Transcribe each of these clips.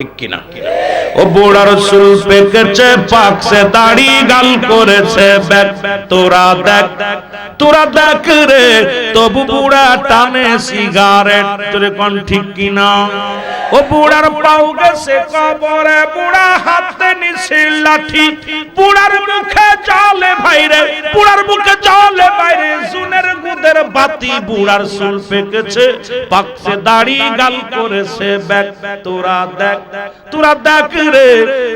ঠিক কিনা? ও বুড়ার চুল পেকেছে, পাকছে দাড়ি, গাল করেছে ব্যাক। তোরা দেখ রে, তবু বুড়া টানে সিগারেট। তোরে কোন ঠিক কিনা? ও বুড়ার পাও গেছে কবরে, বুড়া হাতে নিছে লাঠি, বুড়ার মুখে জলে ভাইরে, বুড়ার মুখে জলে বাইরে, জুনের গুদের বাতি। বুড়ার চুল পেকেছে, পাকছে দাড়ি, গাল করেছে ব্যাক। তোরা দেখ রে,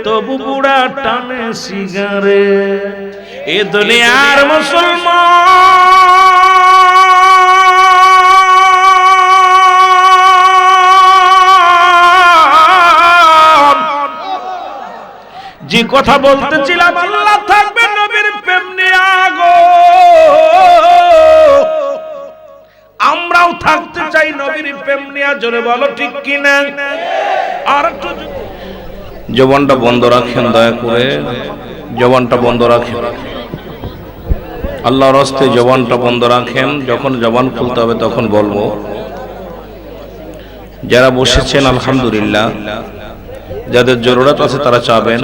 তবু বুড়া টানে সিগারেট। এ দুনিয়ার মুসলমান, যে কথা বলতেছিলাম, আল্লাহ থাকবে নবীর প্রেম নিয়ে আগো। আমরাও থাকতে চাই নবীর প্রেম নিয়ে, জোরে বলো ঠিক কিনা? আর একটু জবানটা বন্ধ রাখেন, দয়া করে জবানটা বন্ধ রাখেন, আল্লাহর রাস্তায় জবানটা বন্ধ রাখেন। যখন জবান খুলতে হবে তখন বলবো। যারা বসেছেন আলহামদুলিল্লাহ, যাদের জরুরত আছে তারা চাবেন।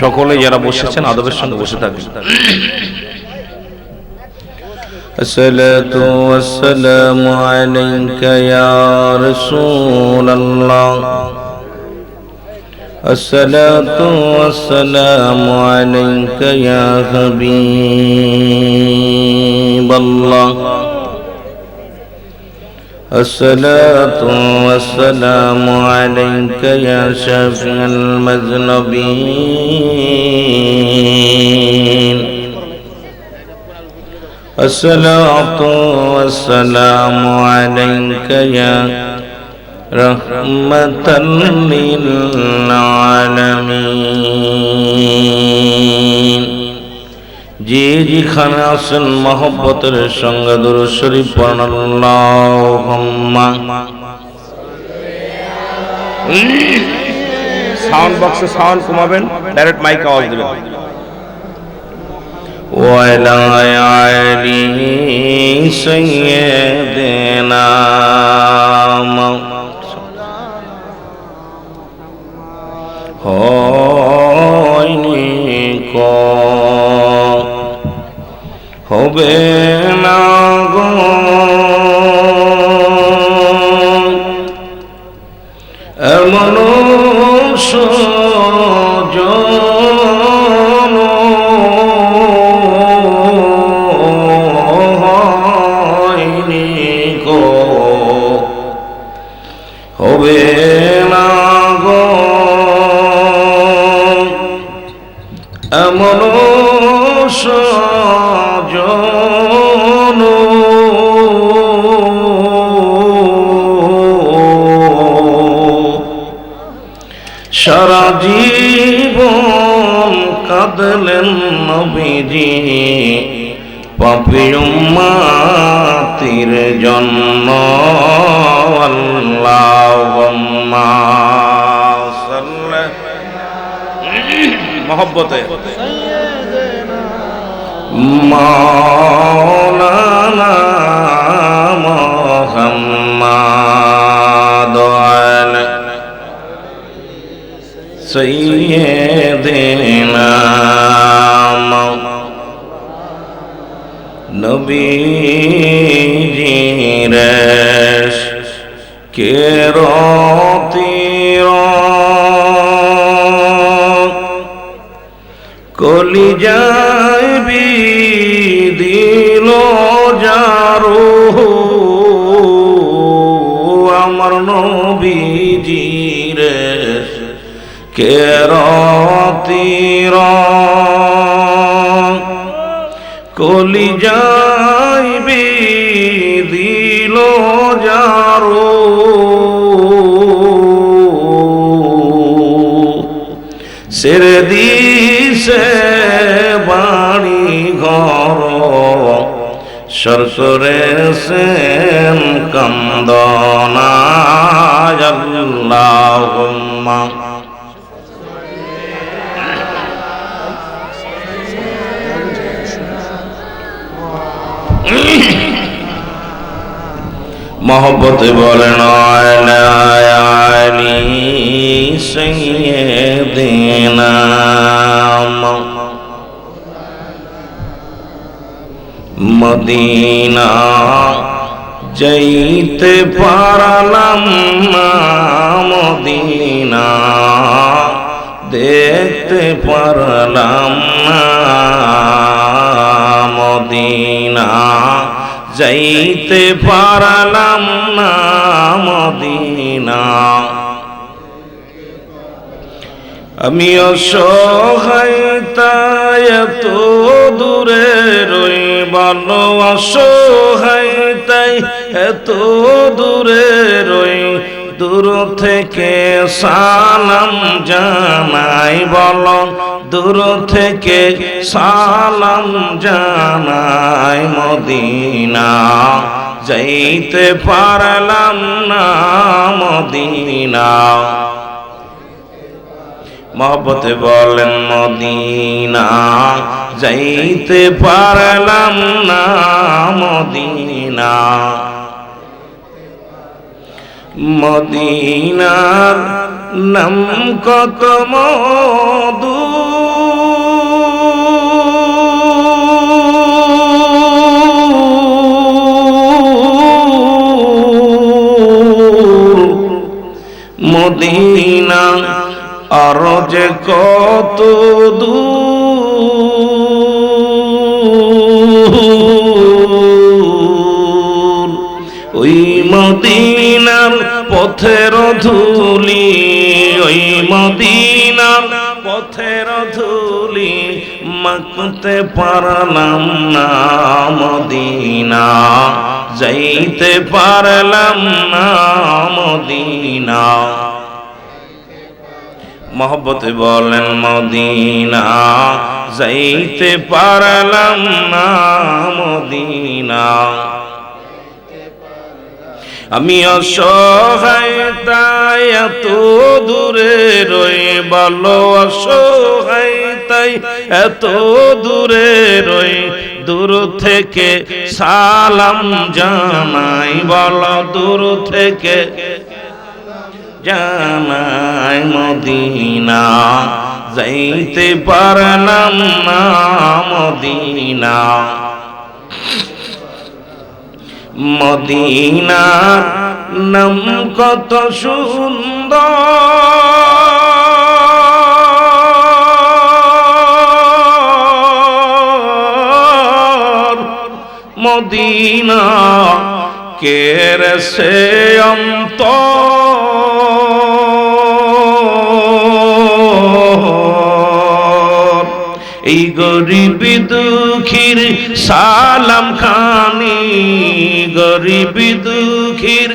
সকলে যারা বসেছেন আদবের সঙ্গে বসে থাকবেন। আসসালাতু ওয়াসসালামু আলাইকা ইয়া রাসূলুল্লাহ, আসসালাতু ওয়াসসালামু আলাইকা ইয়া হাবিবাল্লাহ, আসসালাতু ওয়াসসালামু আলাইকা ইয়া শাফিউল মুযনিবিন, আসসালাতু ওয়াসসালামু আলাইকা ইয়া রাহমাতাল লিল আলামিন। যে যেখানে আছেন মহব্বতের সঙ্গে দুরূদ শরীফ পড়ুন। আল্লাহুম্মা সাউন্ড বক্সে সাউন্ড কমাবেন, ডাইরেক্ট মাইক আওয়াজ দিবেন। ওয়ালা আলি সাইয়্যিদিনা হয়নি কো হবে না গো এমন সুজন, হয়নি গো হবে না গো এমন সুজন, সারা জীবন কাঁদলেন নবীজি পাপী উম্মতির জন্য। আল্লাহুম্মা সাল্লি মহব্বতে মাওলানা মুহাম্মাদ আলা সাইয়্যিদিনা নবীজির কেরতির কলিজায় বিদিল জারু, আমার নবীজির কেরতির কলিজায় বিদিল জারু, ছেড়ে দিছে বাড়ি ঘর, সরসরেছেন কান্দনা। আল্লাহুম্মা मोहब्बत बोलना आली सय्यदना मदीना जाइते पारलाम ना मदीना देखते पारलाम ना मदीना जाइते पारलाम ना मदीना আমি অসহায় তাই এত দূরে রই ভালো অসহায় তাই এত দূরে রই দূর থেকে সালাম জানাই বলো দূর থেকে সালাম জানাই মদিনা যাইতে পারলাম না মদিনা मोहब्बत बोलें मदीना जाइते पारलाम ना मदीना मदीनार नाम कत मधु मदीना आरो जे कत दूर ओई मदीनार पथेर धूली ओई मदीनार पथेर धूली माखते पारलाम ना मदीना जाइते पारलाम ना मदीना मोहब्बत बोलें मदीना जाइते पारलाम ना मदीना আমি অসহায় তাই এত দূরে রই ভালো অসহায় তাই এত দূরে রই দূর থেকে সালাম জানাই বলো দূর থেকে জানাই মদিনা যাইতে পারলাম না মদিনা মদিনার নাম কত সুন্দর মদিনা কেরে সে এই গরিব দুঃখীর সালাম খানি গরিব দুঃখীর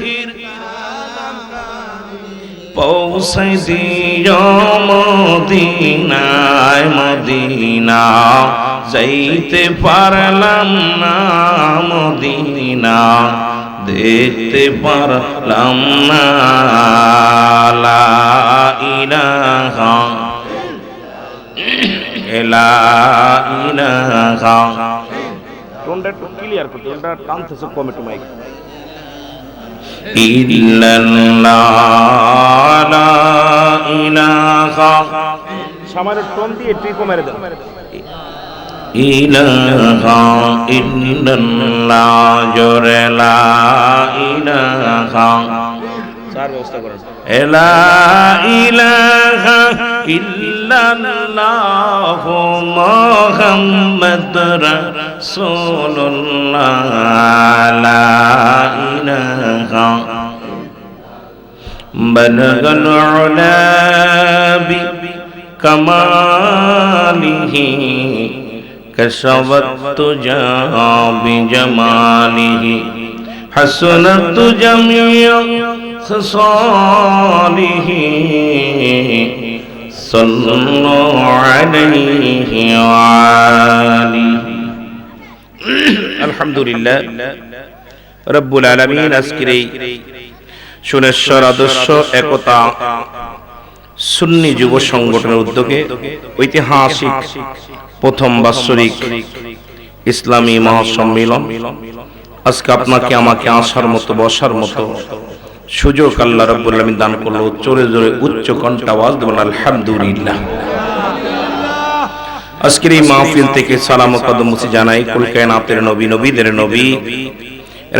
পৌঁছাই দিও মদিনায় মদিনা যাইতে পারলাম না মদিনা দেখতে পারলাম না লা ইলাহা লা ইলাহা টোনটা একটু ক্লিয়ার করতে ওটা টানতেছে কম একটু মাইক ইল্লাল্লাহ লা ইলাহা সামান্য টোন দিয়ে একটু কমারে দেন ইলাহা ইল্লাল্লাহ জোরে লা ইলাহা চার ব্যবস্থা করেন লা ইলাহা ইল্লাল্লাহ মুহাম্মাদুর রাসূলুল্লাহ লা ইলাহা বালাগাল উলা বি কামালিহি كشفت تجا بجماله حسنت جميع خصاله صلوا عليه وآله الحمد لله رب العالمين أسكري সুনেশ্বর আদর্শ একতা সুন্নি যুব সংগঠনের উদ্যোগে ঐতিহাসিক প্রথম বাৎসরিক ইসলামী মহাসম্মেলন আজকে আপনাকে আমাকে আসার মতো বসার মতো সুযোগ আল্লাহ রাব্বুল আলামিন দান করলো। জোরে জোরে উচ্চ কণ্ঠে আওয়াজ দেবেন আলহামদুলিল্লাহ। আজকের এই মাহফিল থেকে সালাম ও কদম মুছে জানাই কুল কায়নাতের নবী, নবীদের নবী,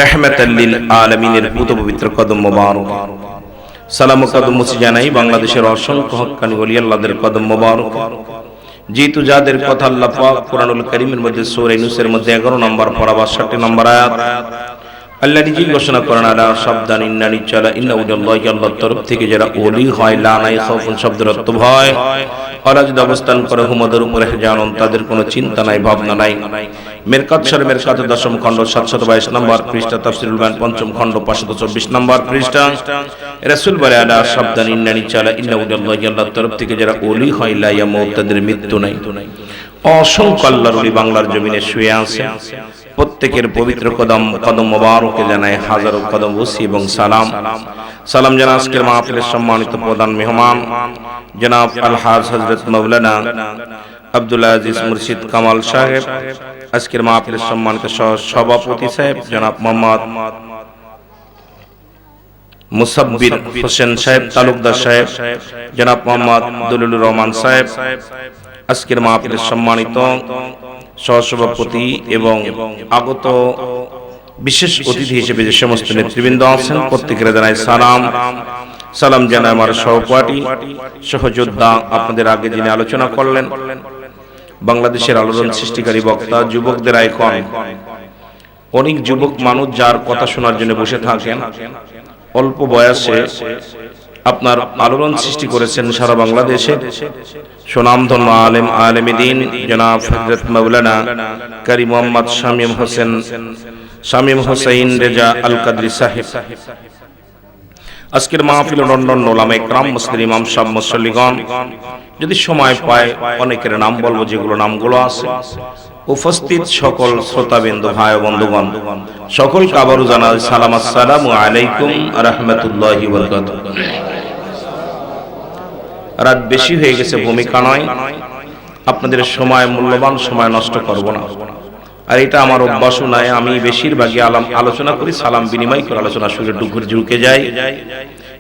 রাহমাতাল লিল আলামিনের পুত পবিত্র কদম মোবারক। সালাম ও কদম মুছে জানাই বাংলাদেশের অসংখ্য হক্কানি ওলি আল্লাহদের কদম মোবারক, যেহেতু যাদের কথা আল্লাহ পাক কুরআনুল কারীমের মধ্যে সূরা ইউনূসের মধ্যে 11 নম্বর পারা 62 নম্বর আয়াত আল্লাহ নিজেই ঘোষণা করেন, আলা সাবধান ইন্না নিশ্চয় ইন্না উল্লাহি, আল্লাহর তরফ থেকে যারা ওলি হয়, লা নাই খাউফুন শব্দের অর্থ ভয়, ওরা যদি অবস্থান করে হুমদের উপরে জানুন, তাদের কোনো চিন্তা নাই ভাবনা নাই। মেরকাত শরীফের 10ম খণ্ড 722 নম্বর পৃষ্ঠা, তাফসীরুল বায়ান 5ম খণ্ড 524 নম্বর পৃষ্ঠা। রাসূল বলে, আলা সাবধান ইন্না নিশ্চয় ইন্না উল্লাহি, আল্লাহর তরফ থেকে যারা ওলি হয়, লা ইয়ামুত, তাদের মৃত্যু নাই। অসংখ্য আল্লাহর ওলি বাংলার জমিনে শুয়ে আছে, প্রত্যেকের পবিত্র কদম মোবারকে জানায় হাজারো কদম ওসি এবং সালাম। সালাম জানা আজকের মাহফিলের সম্মানিত প্রধান মেহমান জনাব আলহাজ হযরত মাওলানা আব্দুল আজিজ মুর্শিদ কামাল সাহেব, আজকের মাহফিলের সম্মানিত সভাপতি সাহেব জনাব মোহাম্মদ মুসাব্বির হোসেন সাহেব তালুকদার সাহেব, জনাব মোহাম্মদ দুলুলুর রহমান সাহেব, আজকের মাহফিলের সম্মানিত সহসভাপতি এবং আগত বিশেষ অতিথি হিসেবে যে সমস্ত নেতৃবৃন্দ আছেন, প্রত্যেকের জানাই সালাম। সালাম জানাই আমার সহপাঠী সহযোদ্ধা, আপনাদের আগে যিনি আলোচনা করলেন, বাংলাদেশের আলোড়ন সৃষ্টিকারী বক্তা, যুবকদের আইকন। অনেক যুবক মানুষ যার কথা শোনার জন্য বসে থাকেন, অল্প বয়সে আপনার আলোড়ন সৃষ্টি করেছেন সারা বাংলাদেশে। সুনামধন্য আলেম আলেমে দ্বীন জনাব হযরত মাওলানা কারি মোহাম্মদ শামীম হোসেন রেজা আল কাদরি সাহেব। আজকের মাহফিল লন্ডন ওলামায়ে কেরাম, মুসলিম ইমাম সাহেব, মুসল্লিগণ, যদি সময় পায় অনেকের নাম বলবো, যেগুলো নামগুলো আছে। উপস্থিত সকল শ্রোতাবৃন্দ, ভাই ও বন্ধুগণ, সকলকে আবারও জানাই সালাম, আসসালামু আলাইকুম ওয়া রাহমাতুল্লাহি ওয়া বারাকাতুহু। রাত বেশি হয়ে গেছে, ভূমিকা নয়, আপনাদের সময়, মূল্যবান সময় নষ্ট করব না। আর এটা আমার অভ্যাসও নয়, আমি বেশিরভাগই আলোচনা করি সালাম বিনিময় করে আলোচনা শুরু ঢুকে যাই,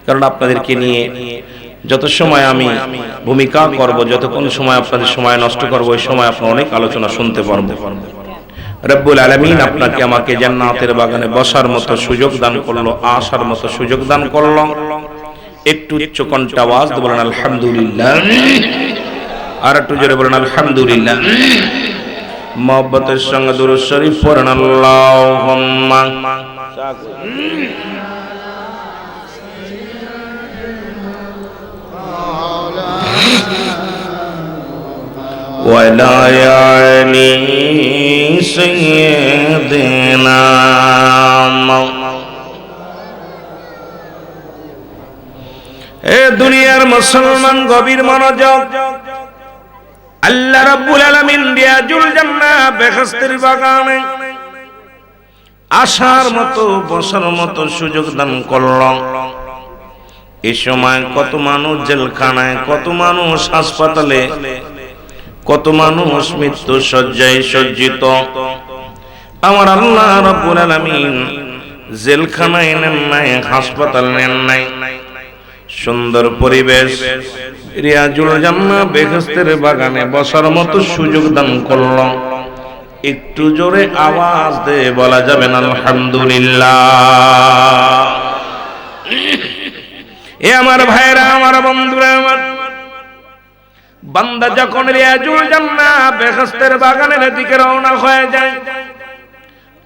কারণ আপনাদেরকে নিয়ে যত সময় আমি ভূমিকা করব, যতক্ষণ সময় আপনাদের সময় নষ্ট করব, ওই সময় আপনারা অনেক আলোচনা শুনতে পারবো। রব্বুল আলামিন আপনাকে আমাকে জান্নাতের বাগানে বসার মতো সুযোগ দান করলো, আসার মতো সুযোগ দান করলো। একটু উচ্চ কণ্ঠে আওয়াজ দিয়ে বলেন আলহামদুলিল্লাহ, আর একটু জোরে বলেন আলহামদুলিল্লাহ। মহব্বতের সঙ্গে দুরূদ শরীফ পড়েন আল্লাহুম্মা ওয়ালা আলি সাইয়্যিদিনা। এ দুনিয়ার মুসলমান, গভীর মনোযোগ। আল্লাহ রাব্বুল আলামিন রিয়াজুল জান্নাহ বেহেশতের বাগানে আসার মতো বসার মতো সুযোগ দান করলেন। এই সময় কত মানুষ জেলখানায়, কত মানুষ হাসপাতালে, কত মানুষ মৃত্যু শয্যায় সজ্জিত। আমার আল্লাহ রাব্বুল আলামিন জেলখানায় নেন নাই, হাসপাতাল নেন নাই, সুন্দর পরিবেশ রিয়াজুল জান্নাহ বেহেশতের বাগানে বসার মতো সুযোগ দান করল। একটু জোরে আওয়াজ দিয়ে বলা যাবে না আলহামদুলিল্লাহ? এ আমার ভাইরা, আমার বন্ধুরা, আমার বান্দা যখন রিয়াজুল জান্নাহ বেহেশতের বাগানের দিকে রওনা হয়ে যায়,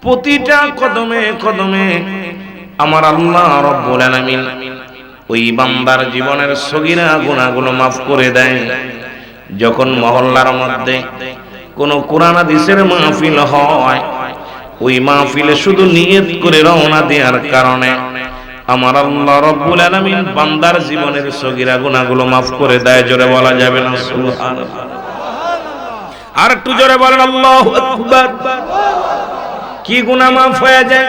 প্রতিটা কদমে কদমে আমার আল্লাহ রাব্বুল আলামিন ওই বান্দার জীবনের সগীরা গুনাহগুলো মাফ করে দেয়। যখন মহল্লার মধ্যে কোনো কোরআন হাদিসের মাহফিল হয়, ওই মাহফিলে শুধু নিয়ত করে রওনা দেওয়ার কারণে আমার আল্লাহ রাব্বুল আলামিন বান্দার জীবনের সগীরা গুনাহগুলো মাফ করে দেয়। জোরে বলা যাবে না সুবহানাল্লাহ? আর একটু জোরে বলেন আল্লাহু আকবার। কি গুনাহ মাফ হয়ে যায়?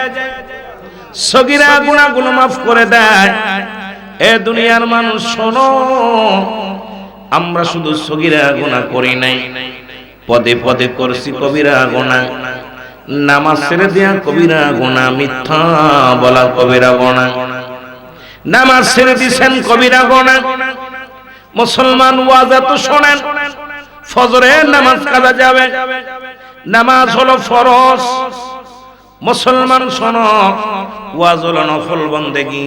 সগীরা গুনাহগুলো মাফ করে দেয়। এ দুনিয়ার মানুষ শোনো, আমরা শুধু সগীরা গুনাহ করি নাই, পদে পদে করছি কবিরা গুনাহ। নামাজ ছেড়ে দেয়া কবিরা গুনাহ, মিথ্যা বলা কবিরা গুনাহ। নামাজ ছেড়ে দিছেন কবিরা গুনাহ। মুসলমান ওয়াজ তো শোনেন, ফজরের নামাজ কাজা যাবে, নামাজ হলো ফরজ। মুসলমান শোনো, ওয়াজ হলো নফল বন্দেগী।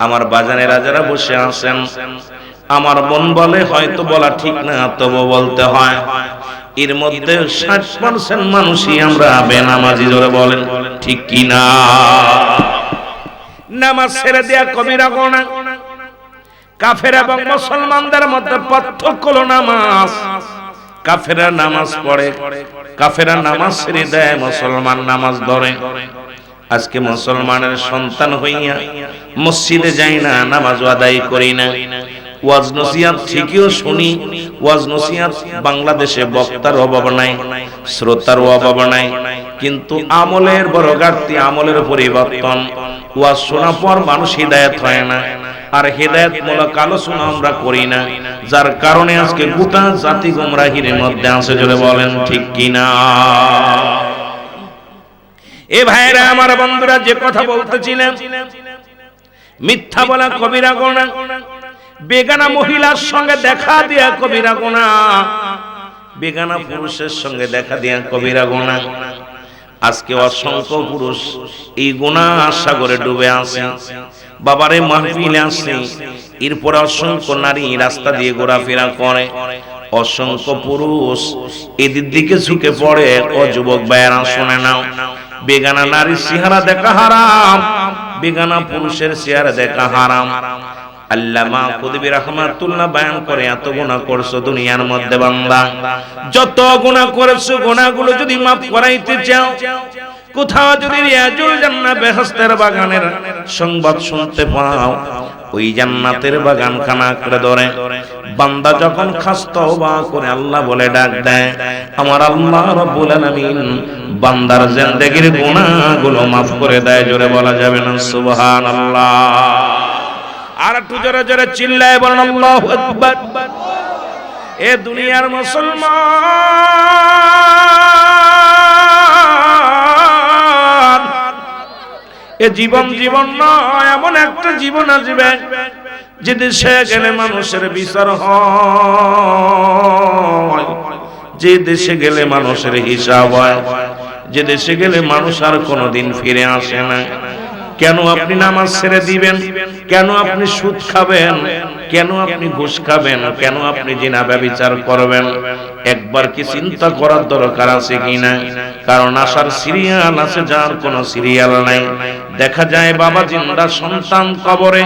আমার বাজানেরা যারা বসে আছেন, আমার মন বলে হয়তো বলা ঠিক না, তবু বলতে হয়, এর মধ্যে 60% মানুষই আমরা বেনামাজি। জোরে বলেন ঠিক কি না? নামাজ ছেড়ে দেয়া কবিরা গুনাহ। কাফের এবং মুসলমানদের মধ্যে পার্থক্য হলো নামাজ। কাফেররা নামাজ পড়ে, কাফেররা নামাজ ছেড়ে দেয়, মুসলমান নামাজ ধরে। আজকে মুসলমানের সন্তান হইয়া মসজিদে যাই না, নামাজ আদায় করি না। ওয়াজ নসিহত ঠিকই শুনি, ওয়াজ নসিহত বাংলাদেশে বক্তার অভাব নাই, শ্রোতার অভাব নাই, কিন্তু আমলের বড় ঘাটতি, আমলের পরিবর্তন। ওয়াজ শোনার পর মানুষ হিদায়াত হয় না, আর হিদায়াতমূলক আলোচনা আমরা করি না, যার কারণে আজকে গোটা জাতি গোমরাহির মধ্যে আছে। জোরে বলেন ঠিক কিনা? এ ভাইরা আমার, বন্ধুরা, যে কথা বলতেছিলেন, মিথ্যা বলা কবিরা গুনাহ, বেগানা মহিলার সঙ্গে দেখা দিয়া কবিরা গুনাহ, বেগানা পুরুষের সঙ্গে দেখা দিয়া কবিরা গুনাহ। আজকে অসংখ্য পুরুষ এই গুনাহ সাগরে ডুবে আছে। বাবারে মাহফিলে আসে, এরপর অসংখ্য নারী রাস্তা দিয়ে ঘোরাফেরা করে, অসংখ্য পুরুষ এদের দিকে ঝুঁকে পড়ে। ও যুবক ভাইয়েরা শুনে নাও, বেগানা নারীর চেহারা দেখা হারাম, বেগানা পুরুষের চেহারা দেখা হারাম। আল্লামা কুতুবী রাহমাতুল্লাহ বয়ান করে, এত গুনাহ করছো দুনিয়ার মধ্যে বান্দা, যত গুনাহ করেছো, গুনাহগুলো যদি মাফ করাইতে চাও, কোথাও যদি রিয়াজুল জান্নাহ বেহেশতের বাগানের সংবাদ শুনতে পাও, ওই জান্নাতের বাগান খানা করে ধরে বান্দা যখন খাস তওবা করে আল্লাহ বলে ডাক দেয়, আমার আল্লাহ রাব্বুল আলামিন বান্দার জিন্দেগীর গুনাহগুলো মাফ করে দেয়। জোরে বলা যাবে না সুবহানাল্লাহ? আর একটু জোরে জোরে চিল্লায় বলেন আল্লাহু আকবার। এ দুনিয়ার মুসলমান, এ জীবন জীবন নয়, এমন একটা জীবন আসবে যে দেশে গেলে মানুষের বিচার হয়, যে দেশে গেলে মানুষের হিসাব হয়, যে দেশে গেলে মানুষ আর কোনোদিন ফিরে আসে না। কেন আপনি নামাজ ছেড়ে দিবেন? কেন আপনি সুদ খাবেন? কেন আপনি ঘুষ খাবেন? কেন আপনি জিনা ব্যভিচার করবেন? একবার কি চিন্তা করার দরকার আছে কিনা? কারণ আসার সিরিয়াল আছে, যার কোনো সিরিয়াল নাই। দেখা যায় বাবা জিন্দা, সন্তান কবরে,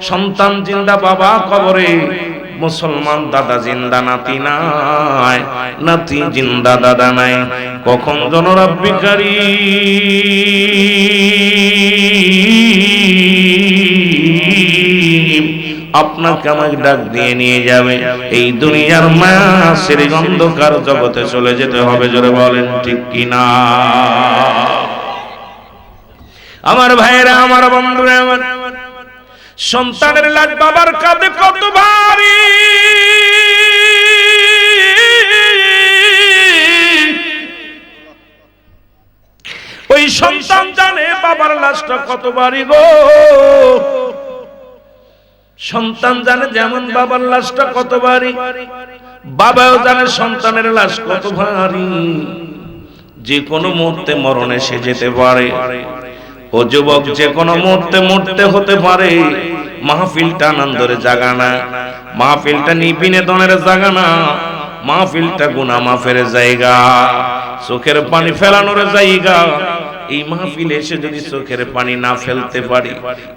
সন্তান জিন্দা, বাবা কবরে। মুসলমান দাদা জিন্দা, নাতি নাই, নাতি জিন্দা, দাদা নাই। কখন যেন রব্বি কারীম আপনাকে আমাকে ডাক দিয়ে নিয়ে যাবে, এই দুনিয়ার মায়ার অন্ধকার জগতে চলে যেতে হবে। জোরে বলেন ঠিক কিনা? আমার ভাইরা, আমার বন্ধুরা, আমার সন্তানের লাশ বাবার কাঁধে কত ভারী। ওই সন্তান জানে বাবার লাশটা কত ভারী গো। সন্তান জানে যেমন বাবার লাশটা কত ভারী, বাবাও জানে সন্তানের লাশ কত ভারী। যে কোনো মুহূর্তে মরণ এসে যেতে পারে। ও যুবক, যে কোনো মুহূর্তে মরতে হতে পারে। মাহফিলটা আনন্দের জায়গা না, মাহফিলটা বিনোদনের জায়গা না, মাহফিলটা গুনাহ মাফের জায়গা, চোখের পানি ফেলানোর জায়গা। এই মাহফিলে এসে যদি চোখের পানি না ফেলতে পারি,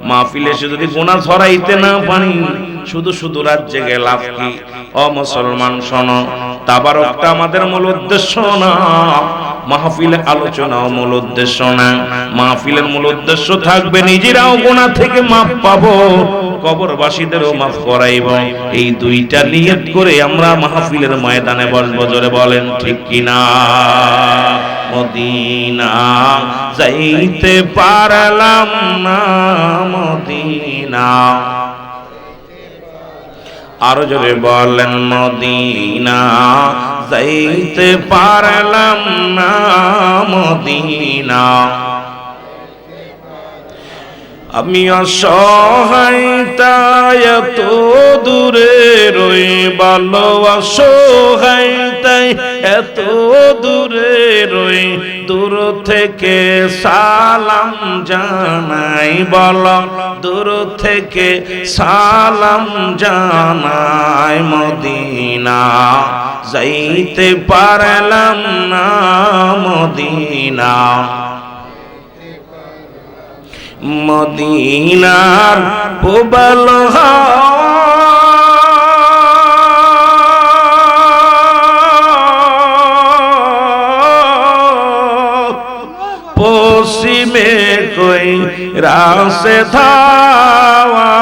মাহফিলে এসে যদি গুনাহ ছড়াইতে না পারি, শুধু শুধু রাত জেগে লাভ কি? ও মুসলমান শোনো, তাবারকটা আমাদের মূল উদ্দেশ্য না, মাহফিলে আলোচনাও মূল উদ্দেশ্য না। মাহফিলের মূল উদ্দেশ্য থাকবে নিজেরাও গুনাহ থেকে মাফ পাবো, কবরবাসীদেরও মাফ করাইব। এই দুইটা নিয়ত করে আমরা মাহফিলের ময়দানে বসবো। জোরে বলেন ঠিক কিনা? মদিনা যাইতে পারলাম না, মদিনা, আরো জোরে বলেন মদিনা যাইতে পারলাম না মদিনা। আমি অসহায় তাই এত দূরে রই, ভালো অসহায় তাই এত দূরে রই, দূর থেকে সালাম জানাই, বলো দূর থেকে সালাম জানাই মদিনা। যাইতে পারলাম না মদিনা। মদিনার প্রবল পশ্চিমে কই রাসে ধাওয়া,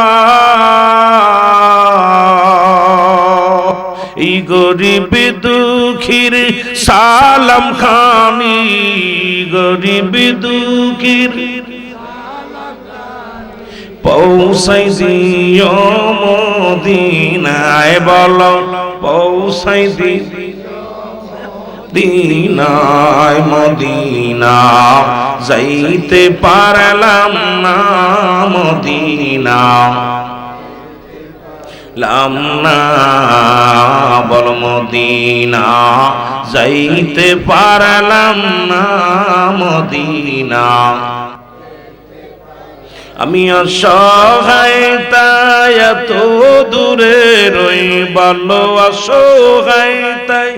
এই গরিব দুঃখীর সালাম খানি, গরিব দুঃখীর পৌঁছাই দিও মদিনায়, বলো পৌঁছাই দিনায় মদিনা। যাইতে পারলাম না মদিনা, লাম না বল মদিনা। যাইতে পারলাম না মদিনা। আমি অসহায় তাই এত দূরে রই, ভালো অসহায় তাই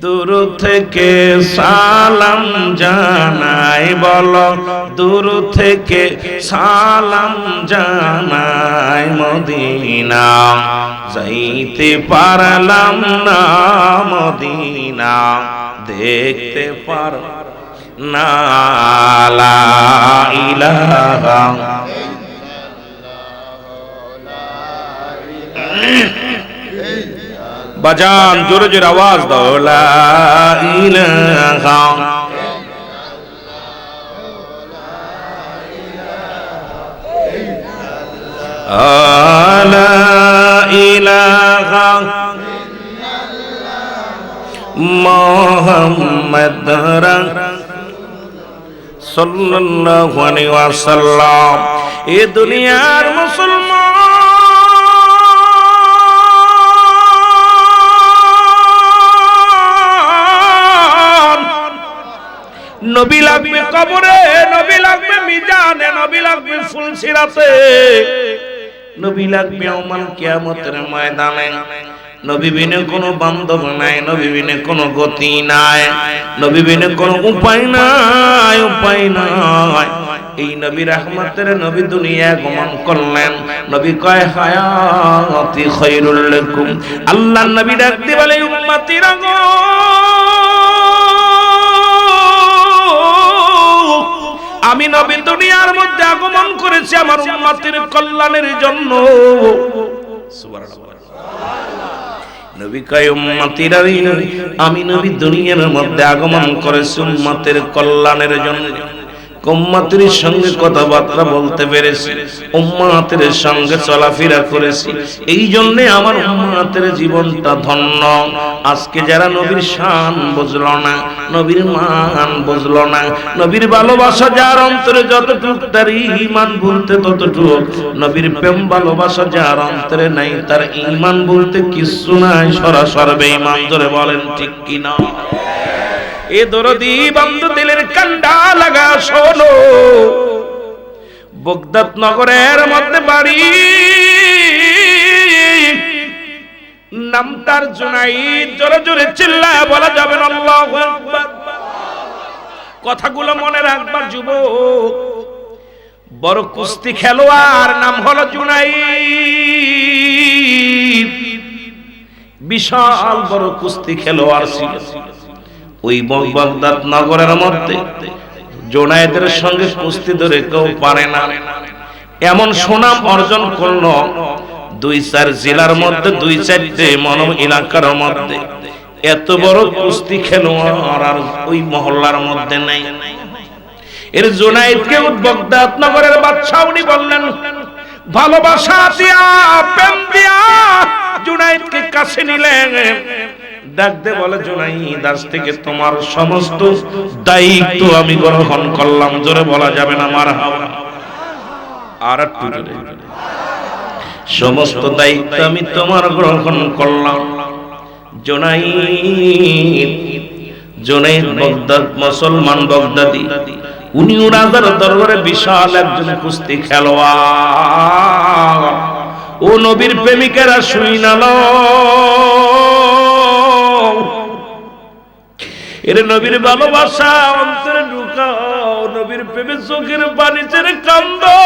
দূর থেকে সালাম জানাই, বলো দূর থেকে সালাম জানাই মদিনা। যাইতে পারলাম না মদিনা, দেখতে পার না লা ইলাহা বাজান জোরে জোরে আওয়াজ দাও, লা ইলাহা লা ইলাহা মুহাম্মদ সাল্লাল্লাহু আলাইহি ওয়াসাল্লাম। এ দুনিয়ার মুসলমান, নবী লাগবে কবরে, নবী লাগবে মিজানে, নবী লাগবে ফুলসিরাতে, নবী লাগবে ইয়াউমুল কিয়ামতের ময়দানে। নবী বিনে কোনো বান্ধব নাই, নবী বিনে কোনো গতি নাই, নবী বিনে কোনো উপায় নাই, উপায় নাই। এই নবী রহমতের নবী দুনিয়া গমন করলেন। নবী কয় হায়াতি খায়রুল লাকুম। আল্লাহর নবী ডাক দিয়ে বলে উম্মতিরা গো, আমি নবী দুনিয়ার মধ্যে আগমন করেছি আমার উম্মতের কল্যাণের জন্য। সুবহানাল্লাহ। নবী কয় উম্মতিরা, আমি নবী দুনিয়ার মধ্যে আগমন করেছি উম্মতের কল্যাণের জন্য। উম্মতের সঙ্গে কথাবার্তা বলতে পেরেছি, উম্মতের সঙ্গে চলাফেরা করেছি, এই জন্য আমার উম্মতের জীবনটা ধন্য। আজকে যারা নবীর শান বুঝলো না, নবীর মান বুঝলো না, নবীর ভালোবাসা যার অন্তরে যতটুকু তার ঈমান বলতে ততটুকু, নবীর প্রেম ভালোবাসা যার অন্তরে নাই তার ঈমান বলতে কিছু নাই, সরাসরি বেঈমান। ধরে বলেন ঠিক কিনা? এ দরদি বন্ধু দিলের কান্ডা লাগা শোনো, বগদাদ নগরের মধ্যে বাড়ি, নাম তার জুনাইদ। জোরে জোরে চিল্লায় বলা যাবে না আল্লাহু আকবার। কথাগুলো মনে রাখবার যুবক। বড় কুস্তি খেলোয়াড়, নাম হলো জুনাইদ। বিশাল বড় কুস্তি খেলোয়াড় ছিল। ওই বাগদাদ নগরের মধ্যে জুনাইদের সঙ্গে কুস্তি ধরে কেউ পারে না, এমন সুনাম অর্জন করলো। 2-4 জেলার মধ্যে 2-4টে এলাকার মধ্যে এত বড় কুস্তি খেলোয়াড় আর ওই মহল্লার মধ্যে নাই। এর জুনাইদকে বাগদাদ নগরের বাদশা উনি বললেন, ভালোবাসা দিয়া প্রেম দিয়া জুনাইদকে কাছে নিলেন, ডাকতে বলে জুনাইদ আজ থেকে তোমার সমস্ত দায়িত্ব আমি গ্রহণ করলাম। জোরে বলা যাবে না মারহাবা? আর একটু জোরে। সমস্ত দায়িত্ব আমি তোমার গ্রহণ করলাম। জুনাইদ বাগদাদ, মুসলমান বাগদাদি, উনিও রাজার দরবারে বিশাল একজন কুস্তি খেলোয়াড়। ও নবীর প্রেমিকেরা শুনালো, এর নবীর ভালোবাসা অন্তরে ঢুকাও, নবীর প্রেমে চোখের পানি ছেড়ে কান্দো।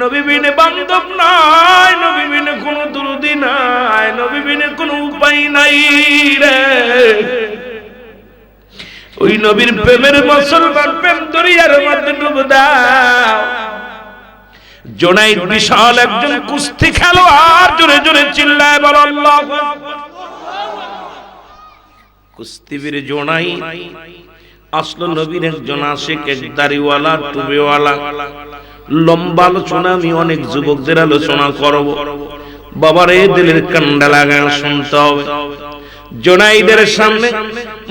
নবী বিনে বান্ধব নাই, নবী বিনে কোনো দুরুদি নাই, নবী বিনে কোনো উপায় নাই রে। ওই নবীর প্রেমের মুসলমান প্রেম দরিয়ার মধ্যে ডুব দাও। জুনাইদ বিশাল একজন কুস্তি খেলোয়াড়, জোরে জোরে চিল্লায় বলো আল্লাহু আকবার। কুস্তিবীর জুনাইদ আসলো নবীর একজন আশিক, এক দাড়িওয়ালা টুপিওয়ালা। লম্বা আলোচনা আমি অনেক যুবকদের আলোচনা করব, বাবারে দিলের কান্ডা লাগায় শুনতে হবে। জুনাইদের সামনে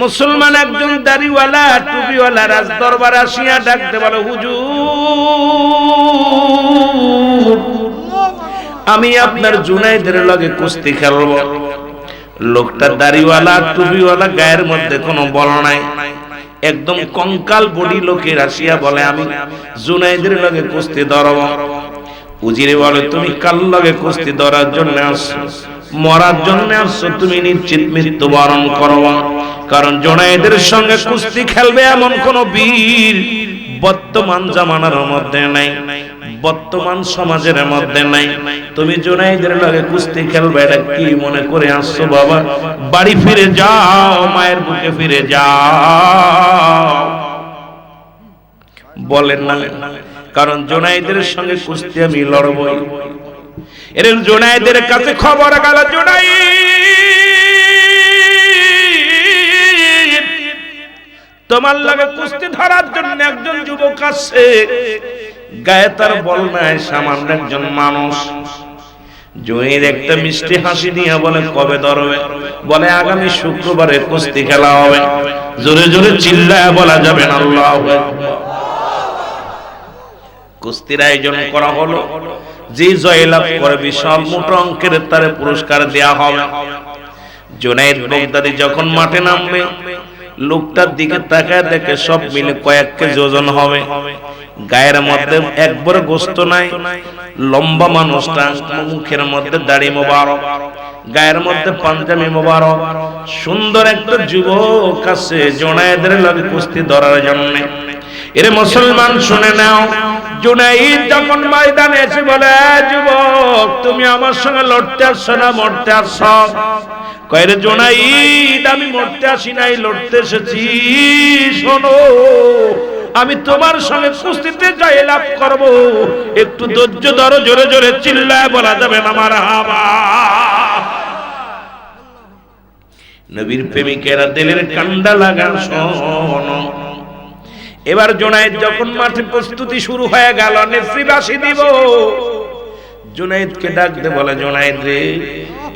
মুসলমান একজন দাড়িওয়ালা টুপিওয়ালা রাজ দরবারে আসিয়া ডাকতে বলে, হুজুর আমি আপনার জুনাইদের লগে কুস্তি খেলবো। লোকটা দাড়িওয়ালা টুপিওয়ালা, গায়ের মধ্যে কোনো বল নাই, একদম কঙ্কাল বডি লোকের আসিয়া বলে আমি জুনাইদের লগে কুস্তি ধরব। উজিরে বলে তুমি কার লগে কুস্তি ধরার জন্য আসছো? মরার জন্য আসছো? তুমি নিশ্চিত মৃত্যুবরণ করবা, কারণ জুনাইদের সঙ্গে কুস্তি খেলবে এমন কোন বীর বর্তমান জামানার মধ্যে নাই, বর্তমান সমাজের মধ্যে নাই। তুমি জুনাইদের লগে কুস্তি খেলবে, এটা কি মনে করে আসছো বাবা? বাড়ি ফিরে যাও, মায়ের বুকে ফিরে যাও। বলেন না, কারণ জুনাইদের সঙ্গে কুস্তি আমি লড়বই। এর জুনাইদের কাছে খবর গেল, জুনাইদ তোমার লগে কুস্তি ধরার জন্য একজন যুবক আসছে, গায়ে তার বল নাই, সামান্য একজন মানুষ। জুনাইদ একটা মিষ্টি হাসি দিয়ে বলে কবে ধরবে? বলে আগামী শুক্রবারে কুস্তি খেলা হবে। জোরে জোরে চিল্লায় বলা যাবে না আল্লাহু আকবার। কুস্তির আয়োজন করা হলো, যে জয়লাভ করে বিশাল মোটা অঙ্কের তারে পুরস্কার দেয়া হবে। জুনাইদ বাগদাদি যখন মাঠে নামবে, লোকটার দিকে তাকায় দেখে সব মিলে কয়েক কেজি ওজন হবে। গায়ের মধ্যে একবার গোস্ত নাই, লম্বা মানুষটা, মুখের মধ্যে দাড়ি মোবারক, গায়ের মধ্যে পাঞ্জাবি মোবারক। সুন্দর একটা যুবক আছে জুনাইদের লগে কুস্তি ধরার জন্য। এর মুসলমান শুনে নাও, জুনাইদ যখন ময়দানে এসে বলে, যুবক তুমি আমার সঙ্গে লড়তে আসছো না মরতে আসছো? কয় রে জুনাইদ আমি মরতে আসি নাই, লড়তে এসেছি। শোনো, আমি তোমার সঙ্গে কুস্তিতে জয়লাভ করব, একটু ধৈর্য ধরো। জোরে জোরে চিল্লায় বলা যাবে না মারহাবা। নবীর প্রেমিকেরা দিলের কান্ডা লাগা শোনো। এবার জুনাইদ যখন মাঠে প্রস্তুতি শুরু হয়ে গেল, নেফরি বাসি দিব, জুনাইদকে ডাকতে বলে, জুনাইদ রে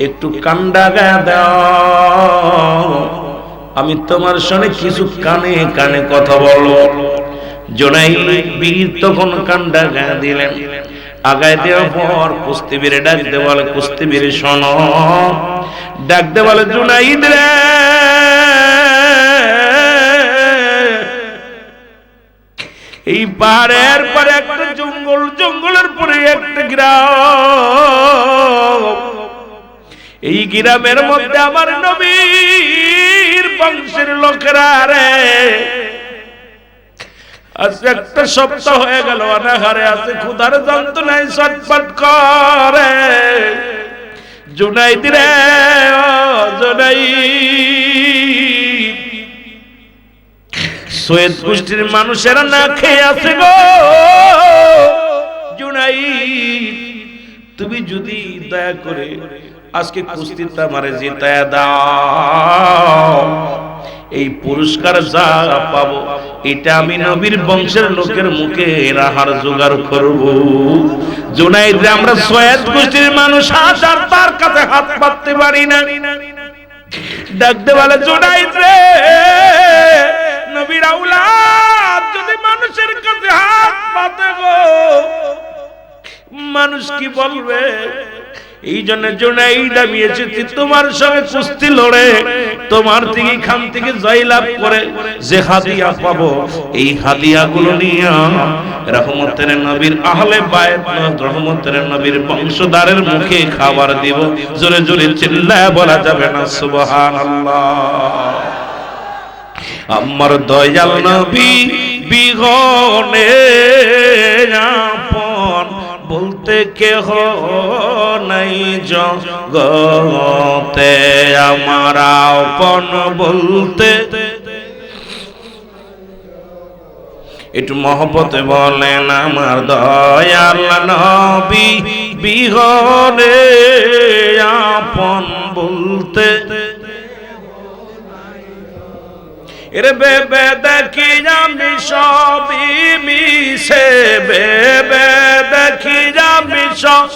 একটু কান্ডা গায়ে দাও, আমি তোমার সঙ্গে কিছু কানে কানে কথা বলবো। জুনাইদ বীর তখন কান্ডা গায়ে দিলেন। আগায় দেওয়ার পর কুস্তিবীরে ডাকতে বলে, কুস্তিবীর শোনো। ডাকতে বলে, জুনাইদ রে এই পাহাড়ের পরে একটা জঙ্গল, জঙ্গলের পরে একটা গ্রাম, এই গ্রামের মধ্যে আমার নবীর বংশের লোকেরা রে আজ একটা সপ্তাহ হয়ে গেল অনাহারে আছে, ক্ষুধার যন্ত্রণায় ছটফট করে। জুনাইদ রে জুনাইদ, সৈয়দ গোষ্ঠীর মানুষেরা না খেয়ে আছে গো। জুনাইদ তুমি যদি দয়া করে আজকে কুস্তিতে আমারে জিতায়া দাও, এই পুরস্কার যা পাবো এটা আমি নবীর বংশের লোকের মুখে রাহার জোগাড় করব। জুনাইদ রে আমরা সৈয়দ গোষ্ঠীর মানুষ আর তার কাছে হাত পাততে পারি না। ডাকতে বলে জুনাইদ রে, নবীর আওলাদ যদি মানুষের কাছে হাত পাতে গো, মানুষ কি বলবে? এই জন্য জুনাইদ আমি এসেছি তোমার সঙ্গে কুস্তি লড়ে, তোমার থেকে খান থেকে জয়লাভ করে যে হাদিয়া পাবো, এই হাদিয়াগুলো নিয়ে রহমতের নবীর আহলে বায়ত, রহমতের নবীর বংশধরের মুখে খাবার দিব। জোরে জোরে চিল্লায় বলা যাবে না সুবহানাল্লাহ। আমার দয়াল নবী বিহনে আপন বলতে কেহ নাই জগতে, আমার আপন বলতে একটু মহব্বতে বলেন আমার দয়াল নবী বিহনে আপন বলতে। এর বেবে দেখি আমি সবই মিশে, বেবে দেখি আমি সব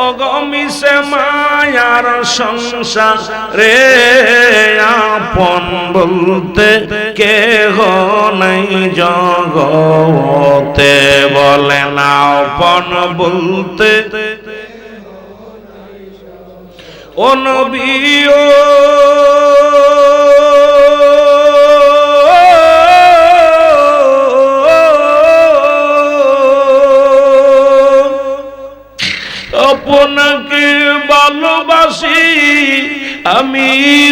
অগমিশে মায়ার সংসার রে, আপন বলতে কেহ নাই জগতে, বলে না আপন বলতে ও নবী ও আপনাকে ভালোবাসি আমি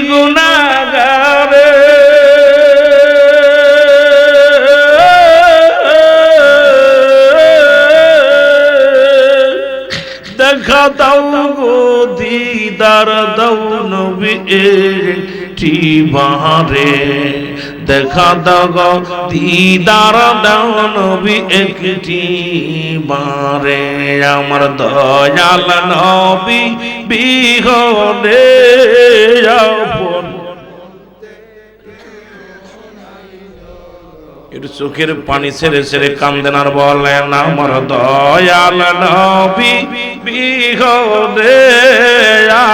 গুনাহগার, দেখা দাও গো দিদার দাও নবী একটি বারে, দেখা দাও গো দিদার দাও নবী একটি বারে, আমার দয়াল নবী বিহনে আপন। একটু চোখের পানি ছেড়ে ছেড়ে কান্দেন আর বলেন আমার দয়াল নবী বিহনে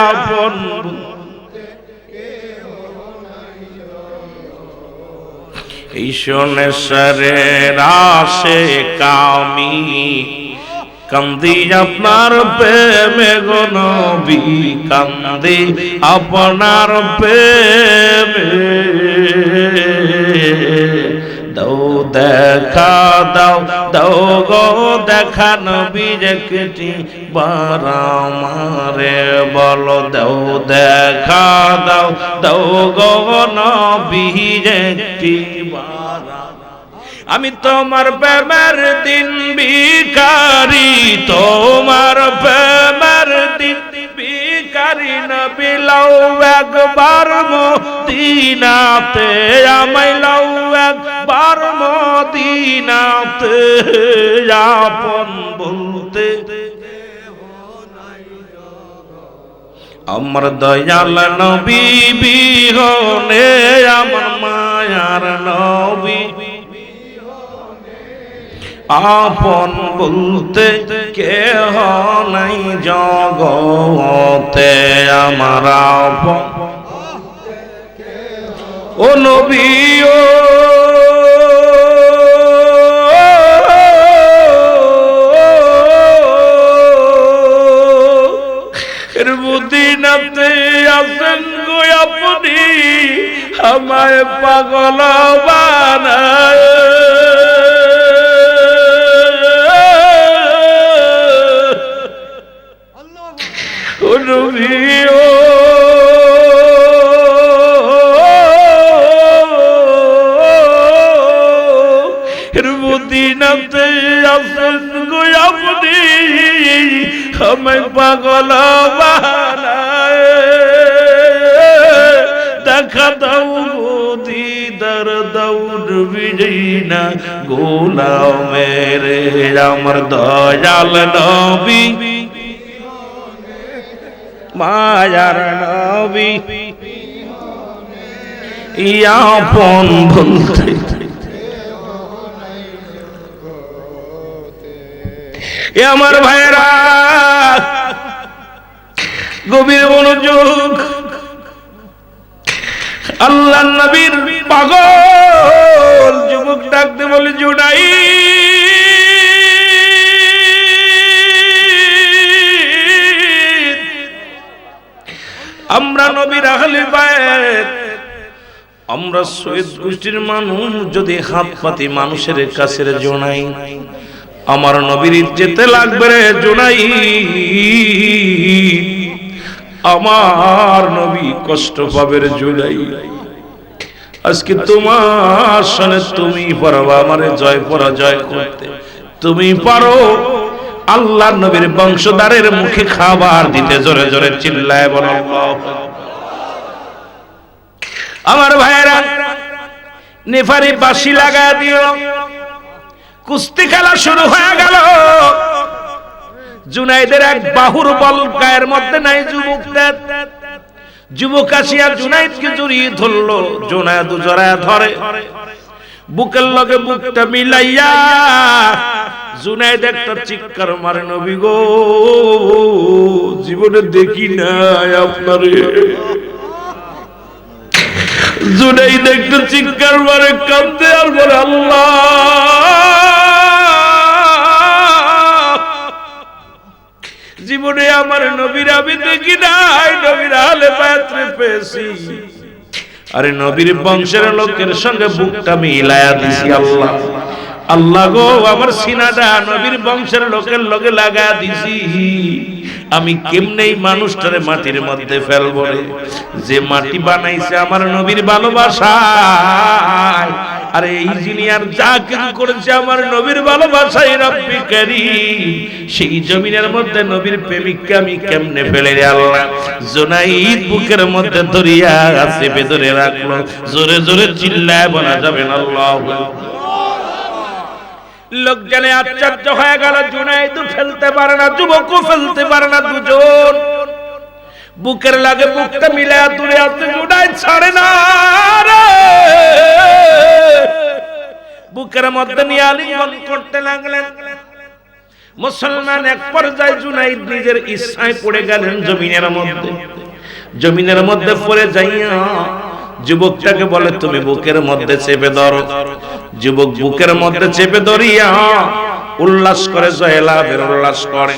আপন। এই সোনেশ্বরের আশিক আমি কান্দি আপনার প্রেমে গো নবী, কান্দি আপনার প্রেমে, দাও দেখা দাও দাও গো দেখা নবী একটি বার আমারে, বলো দাও দেখা দাও দাও গো নবী একটি বার। আমি তোমার প্রেমের দিন ভিখারি, তোমার প্রেমের দিন ভিখারি, নবী লাও একবার মদিনাতে, আমায় লাও একবার মদিনাতে, আপন বলতে আমার দয়াল নবী বিহনে আমার মায়ার নবী, আপন বলতে কেহ নাই জগতে, আমার আপন ও নবী ও মদিনাতে আছেন গো আপনি, আমায় পাগল বানায়, ও নবী ও মদিনাতে আছেন গো আপনি, আমায় পাগল বানায়, দেখা দাও গো দিদার দাও নবী না গোলাম মেরে, আমার দয়াল নবী মায়ার নবী আপন বলতে এ আমার ভাইরা গভীর মনোযোগ। আল্লাহর নবীর পাগল যুবক ডাকতে বলে জুনাই আমরা নবীর আহলে বায়ত, আমরা শহীদ গোষ্ঠীর মানুষ যদি হাত পাতি মানুষের কাছে জোনাই আমার নবীর ইজ্জতে লাগবে রে জোনাই। আমার নবী কষ্ট পাবে রে জোনাই। আজকে তোমার সামনে তুমি পারবা আমারে জয় পরাজয় করতে, তুমি পারো আল্লাহর নবীর বংশধরের মুখে খাবার দিতে। জোরে জোরে চিল্লায় বলো আল্লাহু আকবার। আমার ভাইরা নেফারি বাঁশি লাগা দিও, কুস্তি খেলা শুরু হয়ে গেল। জুনাইদের এক বাহুর বল গায়ের মধ্যে নাই যুবকদের। যুবক আসিয়া জুনাইদকে জড়িয়ে ধরলো, জুনাইদ জড়ায় ধরে বুকের লগে বুকটা মিলাইয়া জুনাইদ একটা চিৎকার মারে, নবী গো জীবনে দেখি নাই আপনারে। জুনাইদ একটা চিৎকার মারে, কাঁদতে আর বলে আল্লাহ জীবনে আমার নবীর আমি দেখি নাই, নবীর আহলে বায়াতরে পেয়েছি। আরে নবীর বংশের লোকের সঙ্গে বুকটা মিলায়া দিছি আল্লাহ। আল্লাহ গো আমার সিনাটা নবীর বংশের লোকের লগে লাগা দিছি। আমি কেমনে এই মানুষটারে মাটির মধ্যে ফেলবো রে? যে মাটি বানাইছে আমার নবীর ভালোবাসায়, আরে ইঞ্জিনিয়ার যা কিছু করেছে আমার নবীর ভালোবাসায় রব্বি কারীম, সেই জমিনের মধ্যে নবীর প্রেমিককে আমি কেমনে ফেলে রে আল্লাহ। জুনাইদ বুকের মধ্যে ধরিয়া আছে বেদরে রাখলো। জোরে জোরে চিল্লায় বলা যাবে না আল্লাহু আকবার। লোক জানে আশ্চর্য হয়ে গেল, জুনাইদ ফেলতে পারে না, যুবকও ফেলতে পারে না, দুজন বুকের লাগে বুকটা মিলায়া দূরে আছে। জুনাইদ ছাড়ে না রে, বুকের মধ্যে নিয়ে আলিঙ্গন করতে লাগলেন। মুসলমান এক পর্যায়ে জুনাইদ নিজের ইচ্ছায় পড়ে গেলেন জমিনের মধ্যে। জমিনের মধ্যে পড়ে যাইয়া যুবকটাকে বলে তুমি বুকের মধ্যে চেপে ধরো। যুবক বুকের মধ্যে চেপে ধরিয়া উল্লাস করে, জয়লাভের উল্লাস করে।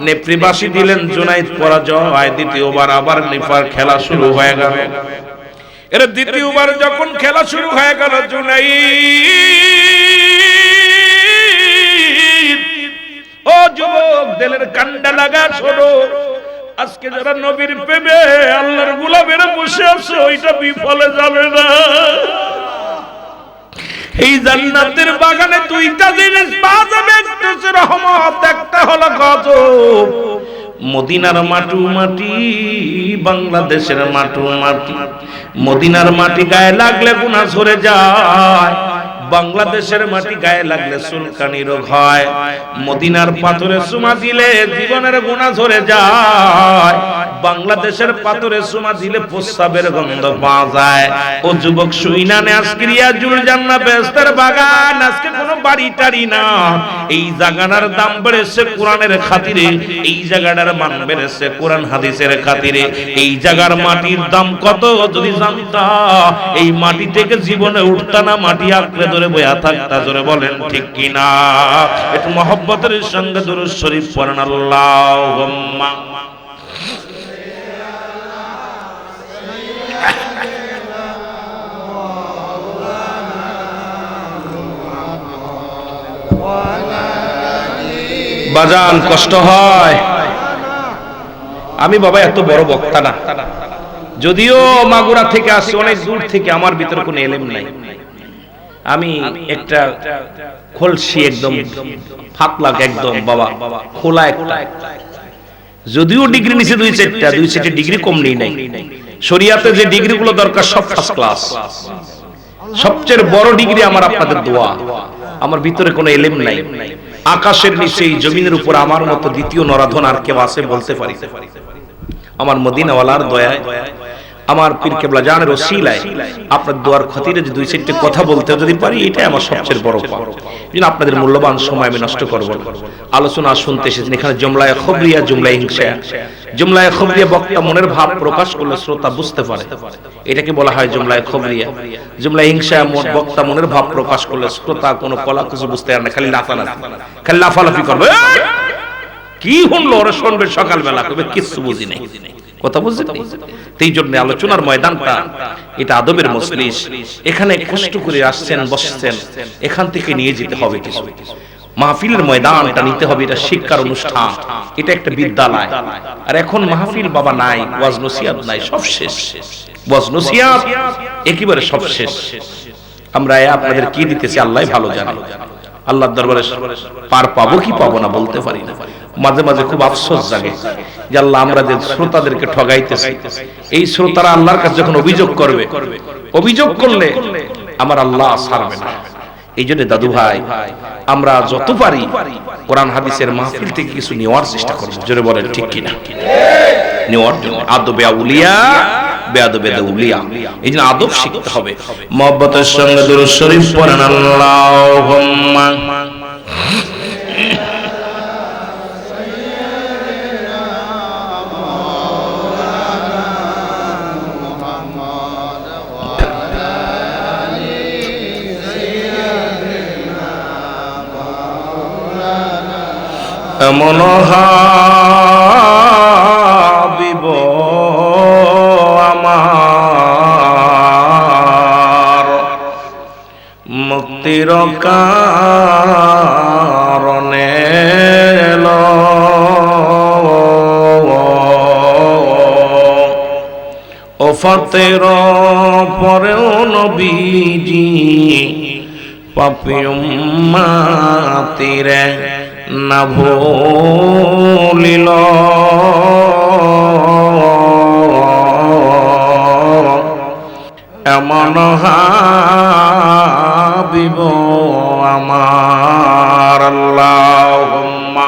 নেফরি বাঁশি দিলেন, জুনাইদ পরাজয়। দ্বিতীয়বার আবার নেফার খেলা শুরু হয়ে গেল। এর দ্বিতীয়বার যখন খেলা শুরু হয়ে গেল, জুনাইদ ও যুবক দিলের কান্ডা লাগা শোনো, আজকে যারা নবীর প্রেমে আল্লাহর গোলামেরা বসে আছে ওইটা বিফলে যাবে না। এই জান্নাতের বাগানে দুইটা জিনিস পাওয়া যাবে, একটা হচ্ছে রহমত, একটা হলো গজব। মদিনার মাটু মাটি, বাংলাদেশের মাটু মাটি। মদিনার মাটি গায়ে লাগলে গুনাহ ঝরে যায়, বাংলাদেশের মাটি গায়ে লাগলে চুলকানি রোগ হয়। মদিনার পাথরে চুমা দিলে জীবনের গুনাহ ঝরে যায়, বাংলাদেশের পাথরে চুমা দিলে প্রস্রাবের গন্ধ পাওয়া যায়। ও যুবক শুইনা নে, আজকে রিয়াজুল জান্নাত বেহেশতের বাগান, আজকে কোনো বাড়ি টাড়ি না। এই জায়গাটার দাম বেড়েছে কোরআনের খাতিরে, এই জায়গাটার মান বেড়েছে কোরআন হাদিসের খাতিরে। এই জায়গার মাটির দাম কত যদি জানতা, এই মাটি থেকে জীবনে উঠতা না, মাটি আঁকড়ে ধরে বয়া থাকতা। জোরে বলেন ঠিক কিনা? একটু মহব্বতের সঙ্গে দুরূদ শরীফ পড়েন আল্লাহুম্মা। বাজান কষ্ট হয়, আমি বাবা এত বড় বক্তা না, যদিও মাগুরা থেকে আসি, অনেক দূর থেকে, আমার ভিতরে কোনো এলেম নাই। আমি একটা খোলসি, একদম ফাতলা, একদম বাবা খোলা একটা, যদিও ডিগ্রি নিচে দুই চারটা ডিগ্রি কম নেই নাই। শরিয়াতে যে ডিগ্রিগুলো দরকার সব ফার্স্ট ক্লাস, সবচেয়ে বড় ডিগ্রি আমার আপনাদের দোয়া। আমার ভিতরে কোনো এলেম নাই। আকাশের নিচে এই জমিনের উপর আমার মতো দ্বিতীয় নরাধন আর কেউ আছে বলতে পারি? আমার মদিনাওয়ালার দয়ায় আমার পীর কেবলা জানের ওসিলায় আপনার দোয়ার খাতিরে যে দুই চারটি কথা বলতে যদি পারি, এটাই আমার সবচেয়ে বড় পাওয়া। যেন আপনাদের মূল্যবান সময় আমি নষ্ট করব না। আলোচনা শুনতে এসেছেন, এখানে জুমলায়ে খবরিয়া, জুমলায়ে হিংসা। জুমলায়ে খবরিয়া বক্তা মনের ভাব প্রকাশ করলে শ্রোতা বুঝতে পারে, এটাকে বলা হয় জুমলায়ে খবরিয়া। জুমলায়ে হিংসা বক্তা মনের ভাব প্রকাশ করলে শ্রোতা কোনো কলা কিছু বুঝতে পারে না, খালি লাফালাফি করবে। কি শুনলো ওরা শুনবে সকালবেলা, কবে কিছু বুঝি নাই, কথা বুঝছেন? এই জন্য আলোচনার ময়দানটা এটা আদবের মজলিস। এখানে কষ্ট করে আসছেন, বসছেন, এখান থেকে নিয়ে যেতে হবে কিছু। মাহফিলের ময়দানটা নিতে হবে, এটা শিক্ষার অনুষ্ঠান, এটা একটা বিদ্যালয়। আর এখন মাহফিল বাবা নাই, ওয়াজ নসিহত নাই, সব শেষ। ওয়াজ নসিহত একেবারে সব শেষ। আমরা আপনাদের কি দিতেছি আল্লাহ ভালো জানে। আল্লাহর দরবারে পার পাবো কি পাবো না বলতে পারি না। মাঝে মাঝে খুব আফসোস জাগে যে আল্লাহ আমরা যে শ্রোতাদেরকে ঠগাইতেছি, এই শ্রোতারা আল্লাহর কাছে যখন অভিযোগ করবে, অভিযোগ করলে আমার আল্লাহ ছাড়বে না। এই জন্য দাদু ভাই, আমরা যত পারি কোরআন হাদিসের মাহফিল থেকে কিছু নেওয়ার চেষ্টা করব। জোরে বলেন ঠিক কিনা? নেওয়ার জন্য আদবে আউলিয়া, বেয়াদবে দাউলিয়া, এই জন্য আদব শিখতে হবে। মহব্বতের সঙ্গে দুরূদ শরীফ পড়েন। আল্লাহুম্মা এমন হাবিব আমার মুক্তির কারণে ওফাতের পরেও নবীজি পাপী উম্মতিরে না ভুলিল। এমন হাবিব আমার। আল্লাহুম্মা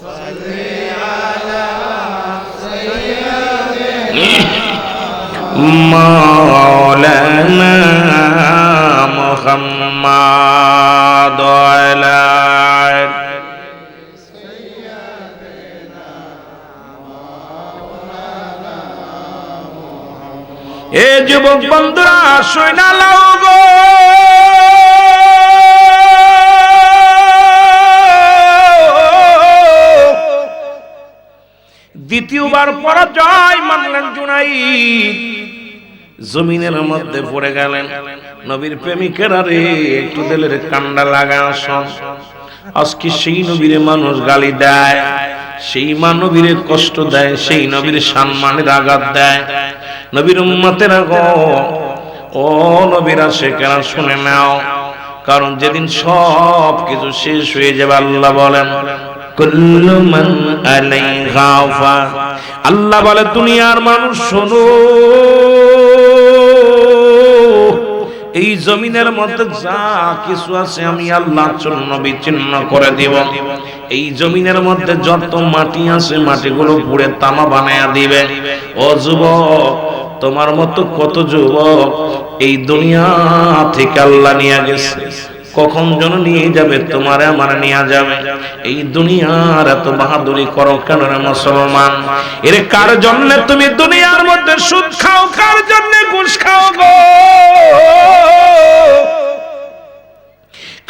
সাল্লি আলা সাইয়্যিদিনা মাওলানা মুহাম্মাদ আলা এ যুবক বন্ধুরা শুইনা লাও গো, দ্বিতীয়বার পরাজয় মানলেন জুনাইদ, জমিনের মধ্যে পড়ে গেলেন। নবীর প্রেমিকেরা রে, একটু দিলের কান্ডা লাগা আসন। আজকে সেই নবীরে মানুষ গালি দেয়, সেই মানবীরে কষ্ট দেয়, সেই নবীর সম্মানের আঘাত দেয়। নবীর উম্মতেরা গো, ও নবীর আশিকেরা শুনে নাও, কারণ যেদিন সব কিছু শেষ হয়ে যাবে, আল্লাহ বলেন কুল্লু মান আলাইহা ফান। আল্লাহ বলে দুনিয়ার মানুষ শোনো, এই জমিনের মধ্যে যা কিছু আছে আমি আল্লাহর জন্য বিচ্ছিন্ন করে দিব। এই জমিনের মধ্যে যত মাটি আছে মাটিগুলো পুড়ে তামা বানায়া দিবে। ও যুবক, তোমার মতো কত যুবক এই দুনিয়া থেকে আল্লাহ নিয়ে গেছে, কখন যেন নিয়ে যাবে, তোমারে আমার নিয়ে যাবে। এই দুনিয়ার এত বাহাদুরি করো কেন রে মুসলমান? এর কার জন্য তুমি দুনিয়ার মধ্যে সুদ খাও, কার জন্য ঘুষ খাও গো?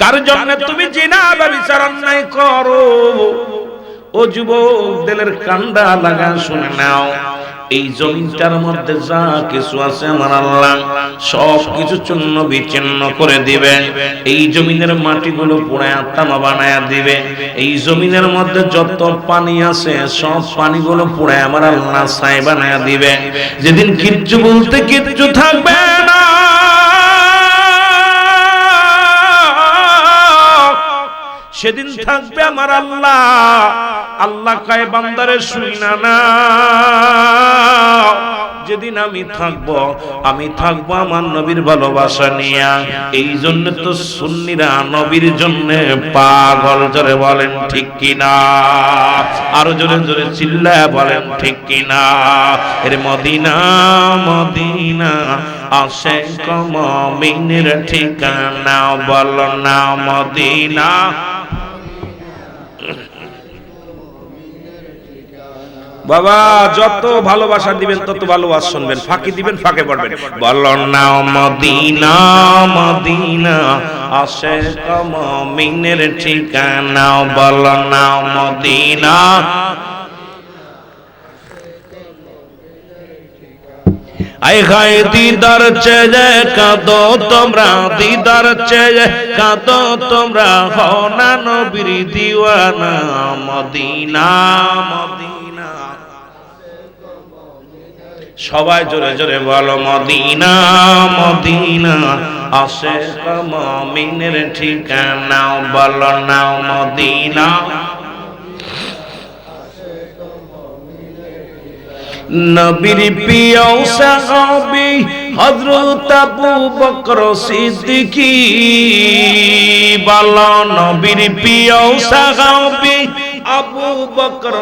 কার জন্য তুমি জিনা ব্যভিচার অন্যায় করো? ও যুবক, দিলের কান্ডা লাগা শুনে নাও, এই জমিনটার মধ্যে যা কিছু আছে আমার আল্লাহ সব কিছু চূর্ণ বিচ্ছিন্ন করে দিবে। এই জমিনের মাটিগুলো পুড়ায়া তামা বানায়া দিবে। এই জমিনের মধ্যে যত পানি আছে সব পানিগুলো পুড়ায় আমার আল্লাহ ছাই বানায়া দিবে। যেদিন কিচ্ছু বলতে কিচ্ছু থাকবে না, সেদিন থাকবে আমার আল্লাহ। আল্লাহ কয় বান্দারে শুইনা না, যেদিন আমি থাকবো আমার নবীর ভালোবাসা নিয়ে। এই জন্য তো সুন্নিরা নবীর জন্য পাগল। জোরে বলেন ঠিক কিনা? আরো জোরে জোরে চিল্লায় বলেন ঠিক কিনা? এর মদিনা মদিনা আশিক মুমিনের ঠিকানা, বলো না মদিনা। বাবা যত ভালোবাসা দিবেন তত ভালোবাসা শুনবেন, ফাঁকি দিবেন ফাঁকে পড়বেন। বলো না মদিনা মদিনা আশিক মুমিনের ঠিকানা, বলো না মদিনা। আয় হায় দিদার চেয়ে কাঁদো তোমরা, দিদার চেয়ে কাঁদো তোমরা, হও না নবীর দিওয়ানা, মদিনা মদিনা। সবাই জোরে জোরে বলো মদিনা মদিনা আশিক মুমিনের ঠিকানা, বলো না মদিনা। নবীর প্রিয় সাহাবী হযরত আবু বকর সিদ্দিকী, বলো নবীর প্রিয় সাহাবী আবু বকর।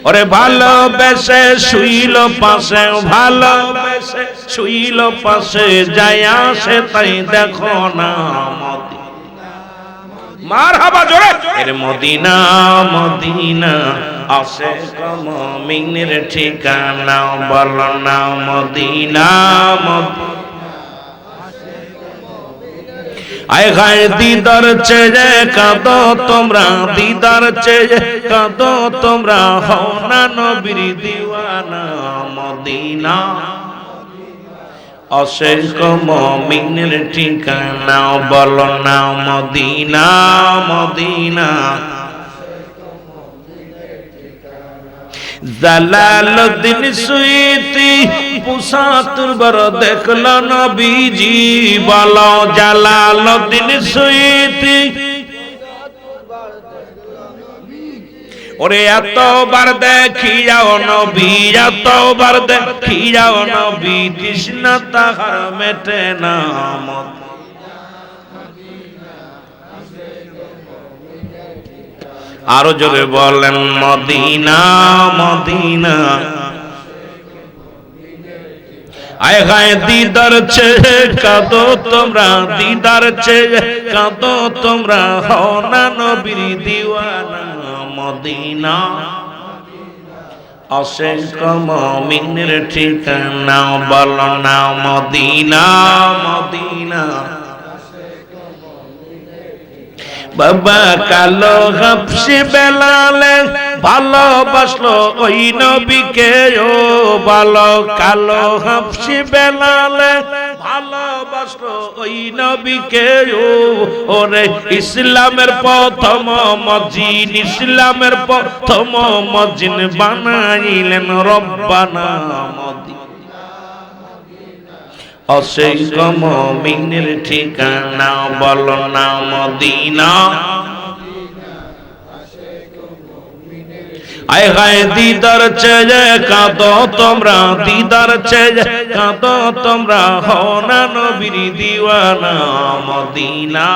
ওরে ভালোবেসে শুইল পাশে, ভালোবেসে শুইল পাশে, যায় আসে তাই দেখো না মদিনা। মারহাবা জোরে। এর মদিনা মদিনা আশিক মুমিনের ঠিকানা, বলো না মদিনা মদিনা। আয় হায় দিদার চেয়ে কাঁদো তোমরা, দিদার চেয়ে কাঁদো তোমরা, হও না নবীর দিওয়ানা, মদিনা আশিক মুমিনের ঠিকানা, বলো না মদিনা মদিনা। জালালউদ্দিন সুয়ুতি ৭৫ বার দেখল নবীজি, বলো জালালউদ্দিন সুয়ুতি। ওরে এতবার দেখিয়াও নবী, এতবার দেখিয়াও নবী, তৃষ্ণা তাহার মেটে না। আরো জোরে বলেন মদিনা মদিনা। আয় হায় দিদার চেয়ে কাঁদো তোমরা, দিদার চেয়ে কাঁদো তোমরা, হও না নবীর দিওয়ানা, মদিনা আশিক মুমিনের ঠিকানা, বলো না মদিনা মদিনা। বাবা কালো হাফসি বেলালে ভালোবাসলো ওই নবীকে, ও বলো কালো হাফসি বেলালে ভালোবাসলো ওই নবীকে, ও ওরে ইসলামের প্রথম মসজিদ, ইসলামের প্রথম মসজিদ বানাইলেন রব্বানা মদিনা। আশিক মুমিনের ঠিকানা, বলো না মদিনা। আয় হায় দিদার চেয়ে কাঁদো তোমরা, দিদার চেয়ে কাঁদো তোমরা, হও না নবীর দিওয়ানা, মদিনা।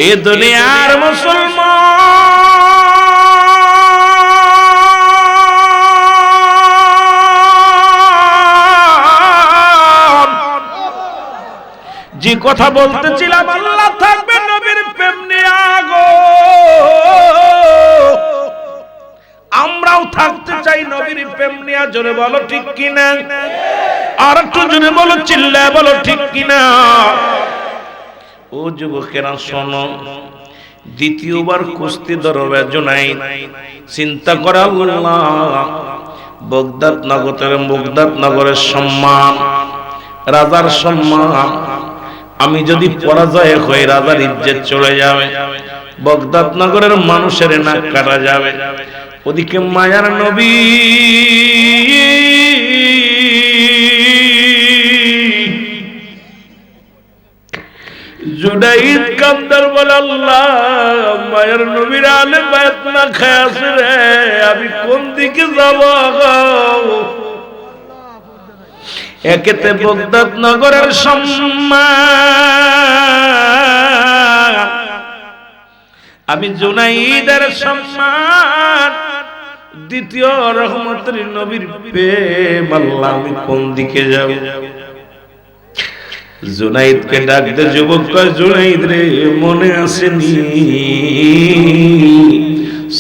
এ দুনিয়ার মুসলমান যে কথা বলতেছিলাম, আল্লাহ থাকবে নবীর প্রেম নিয়ে, আগো আমরাও থাকতে চাই নবীর প্রেম নিয়ে। জোরে বলো ঠিক কিনা? আর একটু জোরে বলো, চিল্লায় বলো ঠিক কিনা? ও যুবকেরা শোনো, দ্বিতীয়বার কুস্তি ধরবে জুনাইদ। চিন্তা করে আল্লাহ বগদাদ নগরের সম্মান, রাজার সম্মান, আমি যদি পরাজয় হই রাজার ইজ্জত চলে যাবে, বগদাদ নগরের মানুষের নাক কাটা যাবে। ওদিকে মায়ার নবী জুনাইদ কান্দার বলে আল্লাহ মায়ের নবীর আলে বায়াত না খায় আছে রে, আমি কোন দিকে যাব? একেতে বগদাদ নগরের সম্মান, আমি জুনাইদের সম্মান, দ্বিতীয় রহমতের নবীর প্রেম, আল্লাহ আমি কোন দিকে যাব? জুনাইদকে ডাক দে, যুবক কয় জুনাইদ রে মনে আসেনি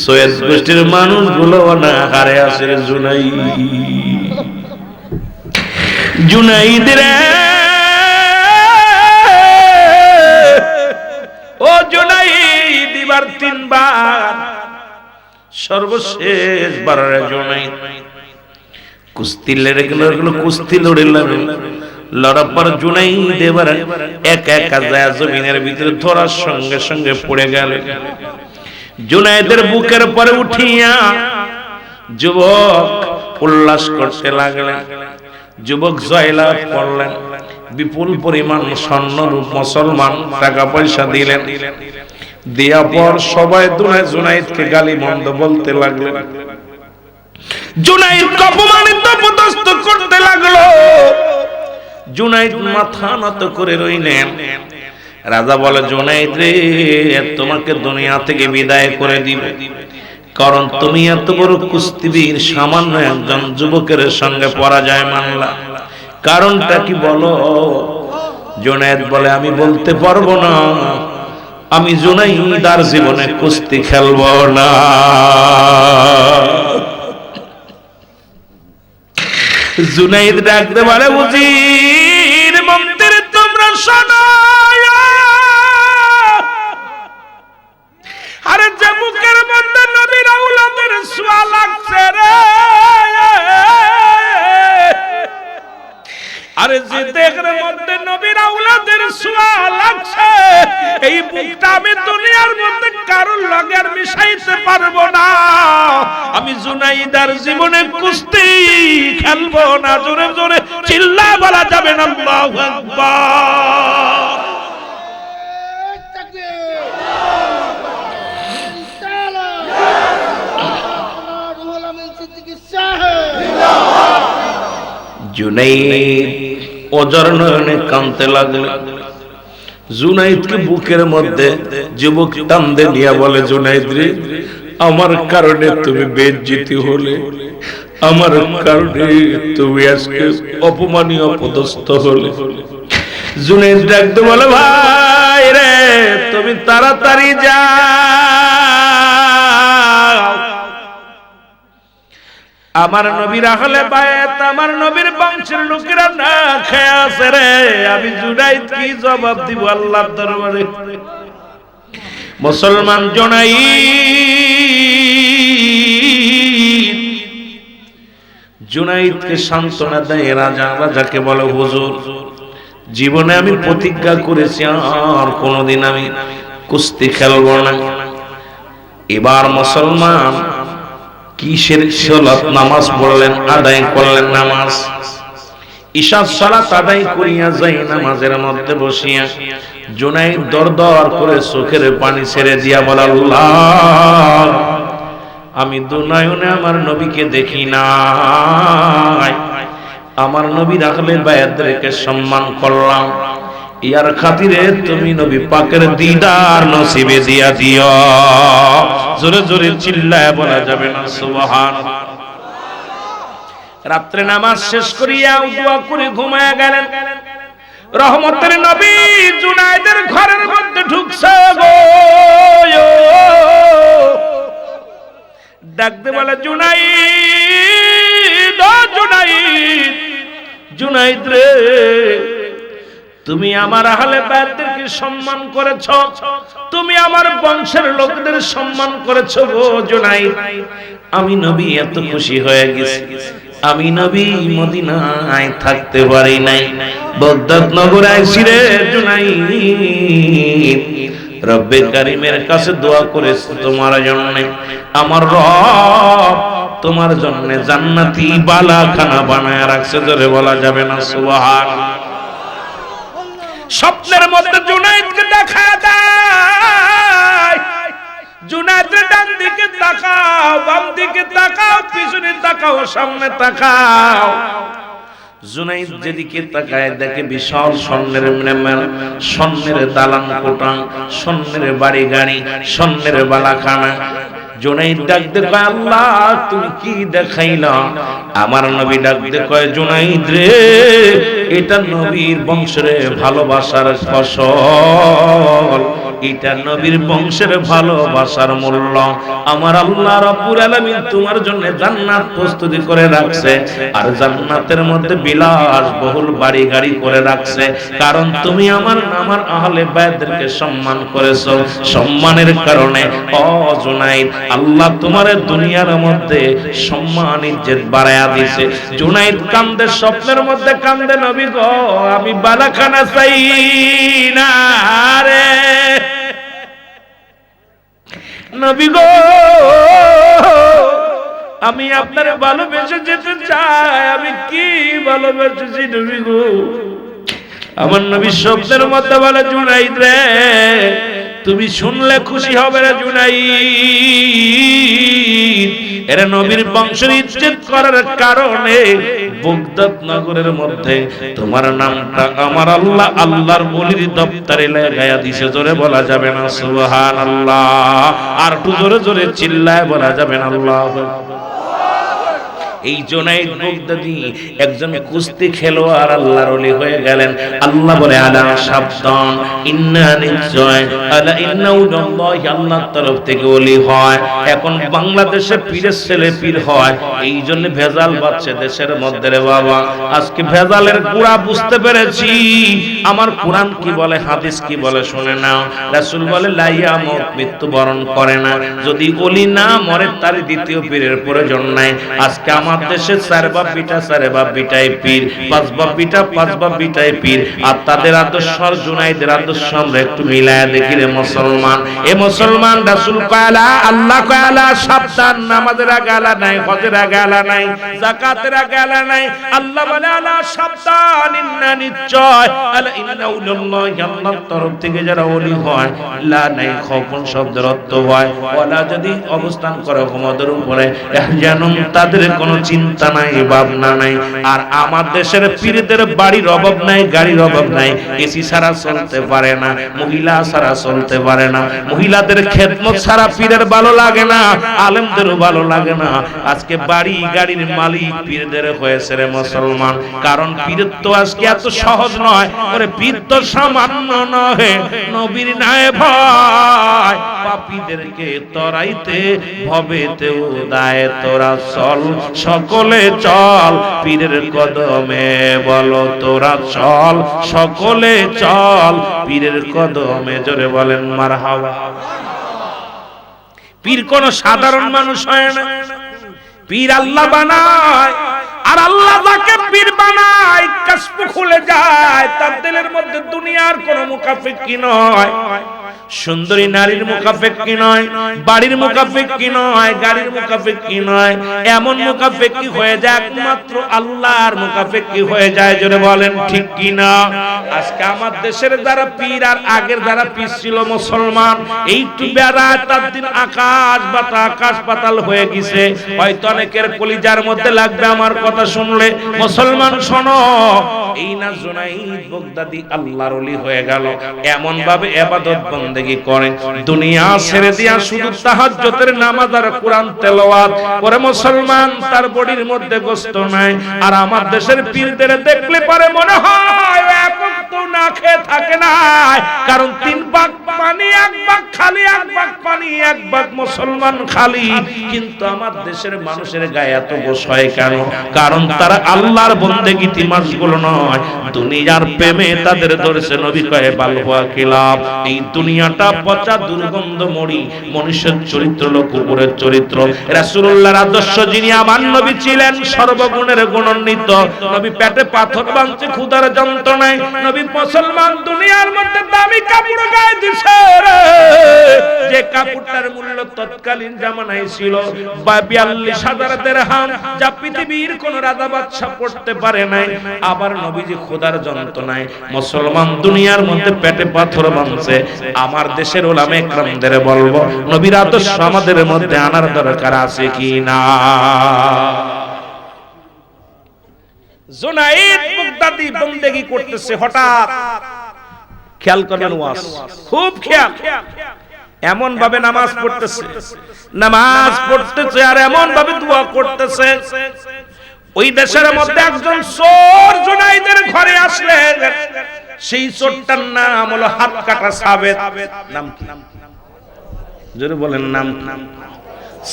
সৈয়দ গোষ্ঠীর মানুষগুলো অনাহারে আসে রে জুনাইদ, জুনাইদ রে ও জুনাইদ, এবার 3 বার সর্বশেষ বার জুনাইদ কুস্তি লড়ে গেল, কুস্তি লড়ে লড়ার পর জুনাইদ এবার একা একা যায় জমিনের ভিতরে ধরার সঙ্গে সঙ্গে পড়ে গেল। জুনাইদের বুকের পরে উঠিয়া যুবক উল্লাস করতে লাগলেন, যুবক জয়লাভ করলেন, বিপুল পরিমাণ স্বর্ণরূপ মুসলমান টাকা পয়সা দিলেন, দেয়া পর সবাই জুনাইদকে গালি মন্দ বলতে লাগলেন, জুনাইদ অপমানিত অপদস্থ করতে লাগলো। জুনাইদ মাথা নত করে রইলেন। রাজা বলে জুনাইদ রে তোমাকে দুনিয়া থেকে বিদায় করে দিব, কারণ তুমি এত বড় কুস্তিবীর সামান্য একজন যুবকের সঙ্গে পরাজয় মানলা, কারণটা কি বলো? জুনাইদ বলে আমি বলতে পারবো না, আমি জুনাইদ আর জীবনে কুস্তি খেলবো না। জুনাইদ ডাকতে বলে উজির মন্দিরে তোমরা শোনো, আরে যে মুখের মধ্যে নবীর আওলাদের ছোঁয়া লাগছে রে, আরে যে দেহের মধ্যে নবীর আওলাদের ছোঁয়া লাগছে, এই মুখটা আমি দুনিয়ার মধ্যে কারোর লগে আর মিশাইতে পারবো না। আমি জুনাইদ আর জীবনে কুস্তি খেলবো না। জোরে জোরে চিল্লা বলা যাবে না আল্লাহু আকবার। জুনাইদ অজর নয়নে কাঁদতে লাগলো। জুনাইদকে বুকের মধ্যে যুবক টান দিয়ে নিয়ে বলে জুনাইদ রে আমার কারণে তুমি বেইজ্জতি হলে, আমার কারণে তুমি আজকে অপমানীয় অপদস্থ হলে। জুনাইদ ডাকতে বলে ভাই রে তুমি তাড়াতাড়ি যাও, আমার নবীর আহলে বায়াত আমার নবীর বংশের লোকেরা না খেয়ে আছে রে, আমি জুনাইদ কি জবাব দিব আল্লাহর দরবারে? মুসলমান জুনাইদকে সান্ত্বনা দেয় রাজা। রাজাকে বলে হুজুর জীবনে আমি প্রতিজ্ঞা করেছি আর কোনোদিন আমি কুস্তি খেলবো না। এবার মুসলমান কিসের সালাত নামাজ পড়লেন, আদায় করলেন নামাজ, ঈশার সালাত আদায় করিয়া যাই নামাজের মধ্যে বসিয়া জুনাইদ দরদর করে চোখের পানি ছেড়ে দিয়া বলে আল্লাহ আমি দুনয়নে আমার নবীকে দেখি নাই, আমার নবীর আহলে বায়াতদেরকে সম্মান করলাম, ইয়ার খাতিরে তুমি নবী পাকের দিদার নসিবে দিয়া দিও। জোরে জোরে চিল্লায় বলা যাবে না সুবহানাল্লাহ। রাত্রে নামাজ শেষ করিয়া দোয়া করে ঘুমায়া গেলেন। রহমতের নবী জুনাইদের ঘরের মধ্যে ঢুকছে গো, ডাকতে বলে জুনাইদ ও জুনাইদ, জুনাইদ রে তুমি আমার আহলে বায়াতদেরকে সম্মান করেছো, তুমি আমার বংশের লোকদের সম্মান করেছো গো জুনাইদ। আমি নবী এত খুশি হয়ে গেছি, আমি নবী মদিনায় থাকতে পারি নাই, বাগদাদ নগরে আইছি রে জুনাইদ। রব্বে কারীমের কাছে দোয়া করেছি তোমার জন্য, আমার রব তোমার জন্য জান্নাতি বালাখানা বানায় রাখছে। জোরে বলা যাবে না সুবহানাল্লাহ। স্বপ্নের মধ্যে জুনাইদকে দিকে তাকাও, পিছনে তাকাও, সামনে তাকাও। জুনাইদ যেদিকে তাকায় দেখে বিশাল স্বর্ণের দালান কোঠা, স্বর্ণের বাড়ি গাড়ি, স্বর্ণের বালাখানা। জুনাইদ ডাক দে কয়, আল্লাহ তুমি কি দেখাইলা? আমার নবী ডাক দে কয়, জুনাইদ রে, এটা নবীর বংশের ভালোবাসার ফসল, এটা নবীর বংশের ভালোবাসার মূল্য। আমার আল্লাহ রাব্বুল আলামিন তোমার জন্য জান্নাত প্রস্তুতি করে রাখছে, আর জান্নাতের মধ্যে বিলাসবহুল বাড়ি গাড়ি করে রাখছে, কারণ তুমি আমার আহলে বাইতদেরকে সম্মান করেছো। সম্মানের কারণে ও জুনাইদ, আল্লাহ তোমার দুনিয়ার মধ্যে সম্মান ইজ্জত বাড়ায়া দিয়েছে। জুনাইদ কান্দে, স্বপ্নের মধ্যে কান্দে, নবী গো আমি বালাখানা চাই না রে, নবী গো আমি আপনার ভালোবেসে যেতে চাই, আমি কি ভালোবেসেছি নবী গো। আমার নবী শব্দের মধ্যে বলে, জুনাইদ রে তুমি শুনলে খুশি হবে রে জুনাইদ, এরা নবীর বংশের ইজ্জত করার কারণে বাগদাদ নগরের মধ্যে তোমার নামটা আমার আল্লাহ আল্লাহর ওলির দপ্তরে লাগায়া দিয়েছে। জোরে বলা যাবে না সুবহানাল্লাহ? আর একটু জোরে জোরে চিল্লায় বলা যাবে না আল্লাহু আকবার। এই জুনাইদ বাগদাদি একজন কুস্তি খেলোয়াড় আল্লাহর ওলি হয়ে গেলেন। আল্লাহ বলে, আলা সাবধান, ইন্না নিশ্চয়, আলা ইন্নাউল্লাহি, আল্লাহর তরফ থেকে ওলি হয়। এখন বাংলাদেশে পীরের ছেলে পীর হয়, এই জন্য ভেজাল বাড়ছে দেশের মধ্যে রে বাবা। আজকে ভেজালের গুড়া বুঝতে পেরেছি। আমার কোরআন কি বলে, হাদিস কি বলে শুনে নাও। রাসূল বলে, লাইয়া মত, মৃত্যুবরণ করে না। যদি ওলি না মরে তার দ্বিতীয় পীরের প্রয়োজন নাই। আজকে আমার দেশে 4 বাপ বিটা 4 বাপ বিটাই পীর, 5 বাপ বিটা 5 বাপ বিটাই পীর। আর তাদের আদর্শ জুনাইদের আদর্শ আমরা একটু মিলায়া দেখি রে মুসলমান। এ মুসলমান, রাসূল কয়লা, আল্লাহ কয়লা, সাবধান, নামাজের আগে আলা নাই, হজের আগে আলা নাই, যাকাতের আগে আলা নাই। আল্লাহ বলে, আলা সাবধান, ইন্না নিশ্চয়, আলা ইন্নাউল্লাহি, আল্লাহর তরফ থেকে যারা ওলি হয়, লা নাই খফন শব্দের অর্থ হয় ওয়ালা, যদি অবস্থান করে ক্ষমতার উপরে, যেন তাদের কোনো চিন্তা নাই, ভাবনা নাই। আর আমার দেশের পীরদের বাড়ির অভাব নাই, গাড়ির অভাব নাই, এসি ছাড়া চলতে পারে না, মহিলা ছাড়া চলতে পারে না, মহিলাদের খেদমত ছাড়া পীরের ভালো লাগে না, আলেমদেরও ভালো লাগে না। আজকে বাড়ি গাড়ির মালিক পীরদের হয়েছে রে মুসলমান। কারণ পীর তো আজকে এত সহজ নয়, ওরে পীর তো সামান্য নয়, নবীর নাই ভয়, পাপীদেরকে তরাইতে ভবেতেও দায়, তোরা চল সকলে চল পীরের কদমে, বলো তোরা চল সকলে চল পীরের কদমে। জোরে বলেন মারহাবা। পীর কোন সাধারণ মানুষ হয় না, পীর আল্লাহ বানায়। আর আল্লাহ যাকে পীর বানায়, কাশফ খুলে যায়, তার দিলের মধ্যে দুনিয়ার কোন মুকাফিকি নয়, সুন্দরী নারীর মুকাফিকি নয়, বাড়ির মুকাফিকি নয়, গাড়ির মুকাফিকি নয়, এমন মুকাফিকি হয়ে যায় একমাত্র আল্লাহর মুকাফিকি হয়ে যায়। জোরে বলেন ঠিক কি না? আজকে আমার দেশের যারা পীর আর আগের যারা পীর ছিল মুসলমান, এইটু বেড়ায় তার দিন আকাশ পাতাল হয়ে গেছে। হয়তো অনেকের কলিজার মধ্যে লাগবে আমার কথা শুনলে। মুসলমান শোনো, এই না জুনাইদ বাগদাদি আল্লাহর ওলি হয়ে গেল, এমন ভাবে ইবাদত বন্দেগী করে, দুনিয়া ছেড়ে দিয়া শুধু তাহাজ্জুদের নামাজ আর কোরআন তেলাওয়াত করে। মুসলমান তার বডির মধ্যে গোশত নাই। আর আমার দেশের পীরদের দেখলে পরে মনে হয় এখন তো না খেয়ে থাকে না, কারণ 3 ভাগ পানি 1 ভাগ খালি, 1 ভাগ পানি 1 ভাগ মুসলমান খালি। কিন্তু আমার দেশের মানুষের গায়ে এত গোশ হয় কেন? কারণ তারা আল্লাহর বন্দেগীতে মশগুল নয়, দুনিয়ার প্রেমে তাদের ধরেছে। নবী কয়ে বালহুয়া কিলাব, এই দুনিয়াটা পচা দুর্গন্ধ মরি, মনুষ্যের চরিত্র হলো কুকুরের চরিত্র। রাসূলুল্লাহর আদর্শ যিনি আমার নবী ছিলেন, সর্বগুণের গুণান্বিত নবী, পেটে পাথর বাঁধছে ক্ষুধার যন্ত্রণায় নবী মুসলমান দুনিয়ার মধ্যে দামি কাপড় গায়ে দিছে যে কাপড়টার মূল্য তৎকালীন জামানায় ছিল ৪২,০০০ দিরহাম, যা পৃথিবীর কোন রাজা বাদশা পড়তে পারে নাই। আবার নবীজি খোদার যন্ত্রণায় মুসলমান দুনিয়ার মধ্যে পেটে পাথর বাঁধছে। আমার দেশের উলামা ইকরামদের বলবো, নবীর আদর্শ আমাদের মধ্যে আনার দরকার আছে কি না? জুনাইদ বাগদাদি বন্দেগী করতেছে, হঠাৎ খেয়াল করবেন, ওয়াজ খুব খেয়াল, এমন ভাবে নামাজ পড়তেছে আর এমন ভাবে দোয়া করতেছে। ওই দেশের মধ্যে একজন চোর জুনাইদের ঘরে আসলেন। সেই চোরটার নাম হলো হাত কাটা সাবেদ। নাম কি? জোরে বলেন নাম।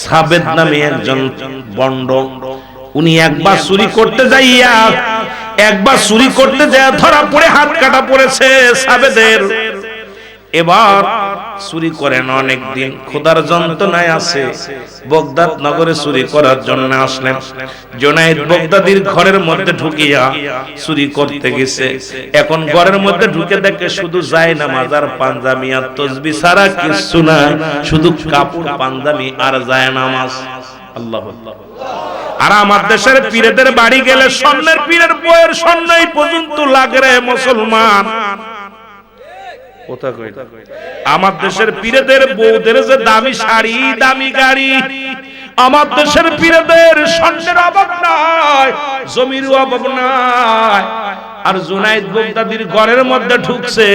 সাবেদ নামে একজন বন্ড। উনি একবার চুরি করতে যাইয়া ধরা পড়ে হাত কাটা পড়েছে সাবেদের। এবার চুরি করেন অনেকদিন, খোদার যন্ত্রণায় আছে। বাগদাদ নগরে চুরি করার জন্য আসলেন। জুনাইদ বাগদাদির ঘরের মধ্যে ঢুকিয়া চুরি করতে গেছে। এখন ঘরের মধ্যে ঢুকে দেখে শুধু জায়নামাজ আর পাঞ্জাবি আর তাসবিহ ছাড়া কিছু না, শুধু কাপড়, পাঞ্জাবি আর জায়নামাজ। আল্লাহু আল্লাহ। আর আমার দেশের পীরেদের বাড়ি গেলে স্বর্ণের পীরের বইয়ের স্বর্ণই পর্যন্ত লাগে রে মুসলমান। আমার দেশের পীরেদের বউদের যে দামি শাড়ি, দামি গাড়ি, আমার দেশের পীরেদের স্বর্ণের অভাব নাই, জমির অভাব নাই। আর জুনাইদ বাগদাদির ঘরের মধ্যে ঢুকছে,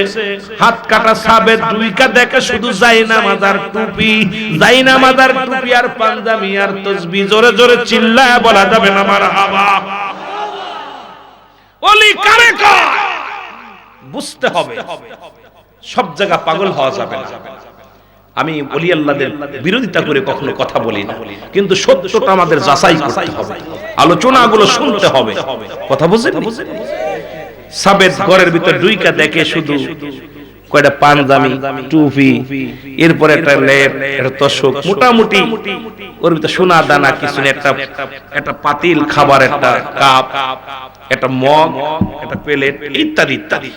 হাত কাটা সাবেদ দুইকা দেখে শুধু জায়নামাজ আর টুপি, জায়নামাজ আর টুপি আর পাঞ্জাবি আর তাসবিহ। জোরে জোরে চিল্লায় বলা যাবে না মারহাবা? ওলি কারে কয় বুঝতে হবে, সব জায়গা পাগল হওয়া যাবে না। আমি ওলি আল্লাহদের বিরোধিতা করে কখনো কথা বলি না, কিন্তু সত্যটা আমাদের যাচাই করতে হবে, আলোচনাগুলো শুনতে হবে। কথা বুঝেন? সাবেদ ঘরের ভিতর দুইকা দেখে শুধু কয়টা পাঞ্জাবি, টুপি, এরপর একটা লেপ, একটা তোশক, মোটামুটি ওর ভিতর সোনা দানা কিছু, একটা পাতিল খাবার, একটা কাপ, একটা মগ, একটা প্লেট, ইত্যাদি ইত্যাদি।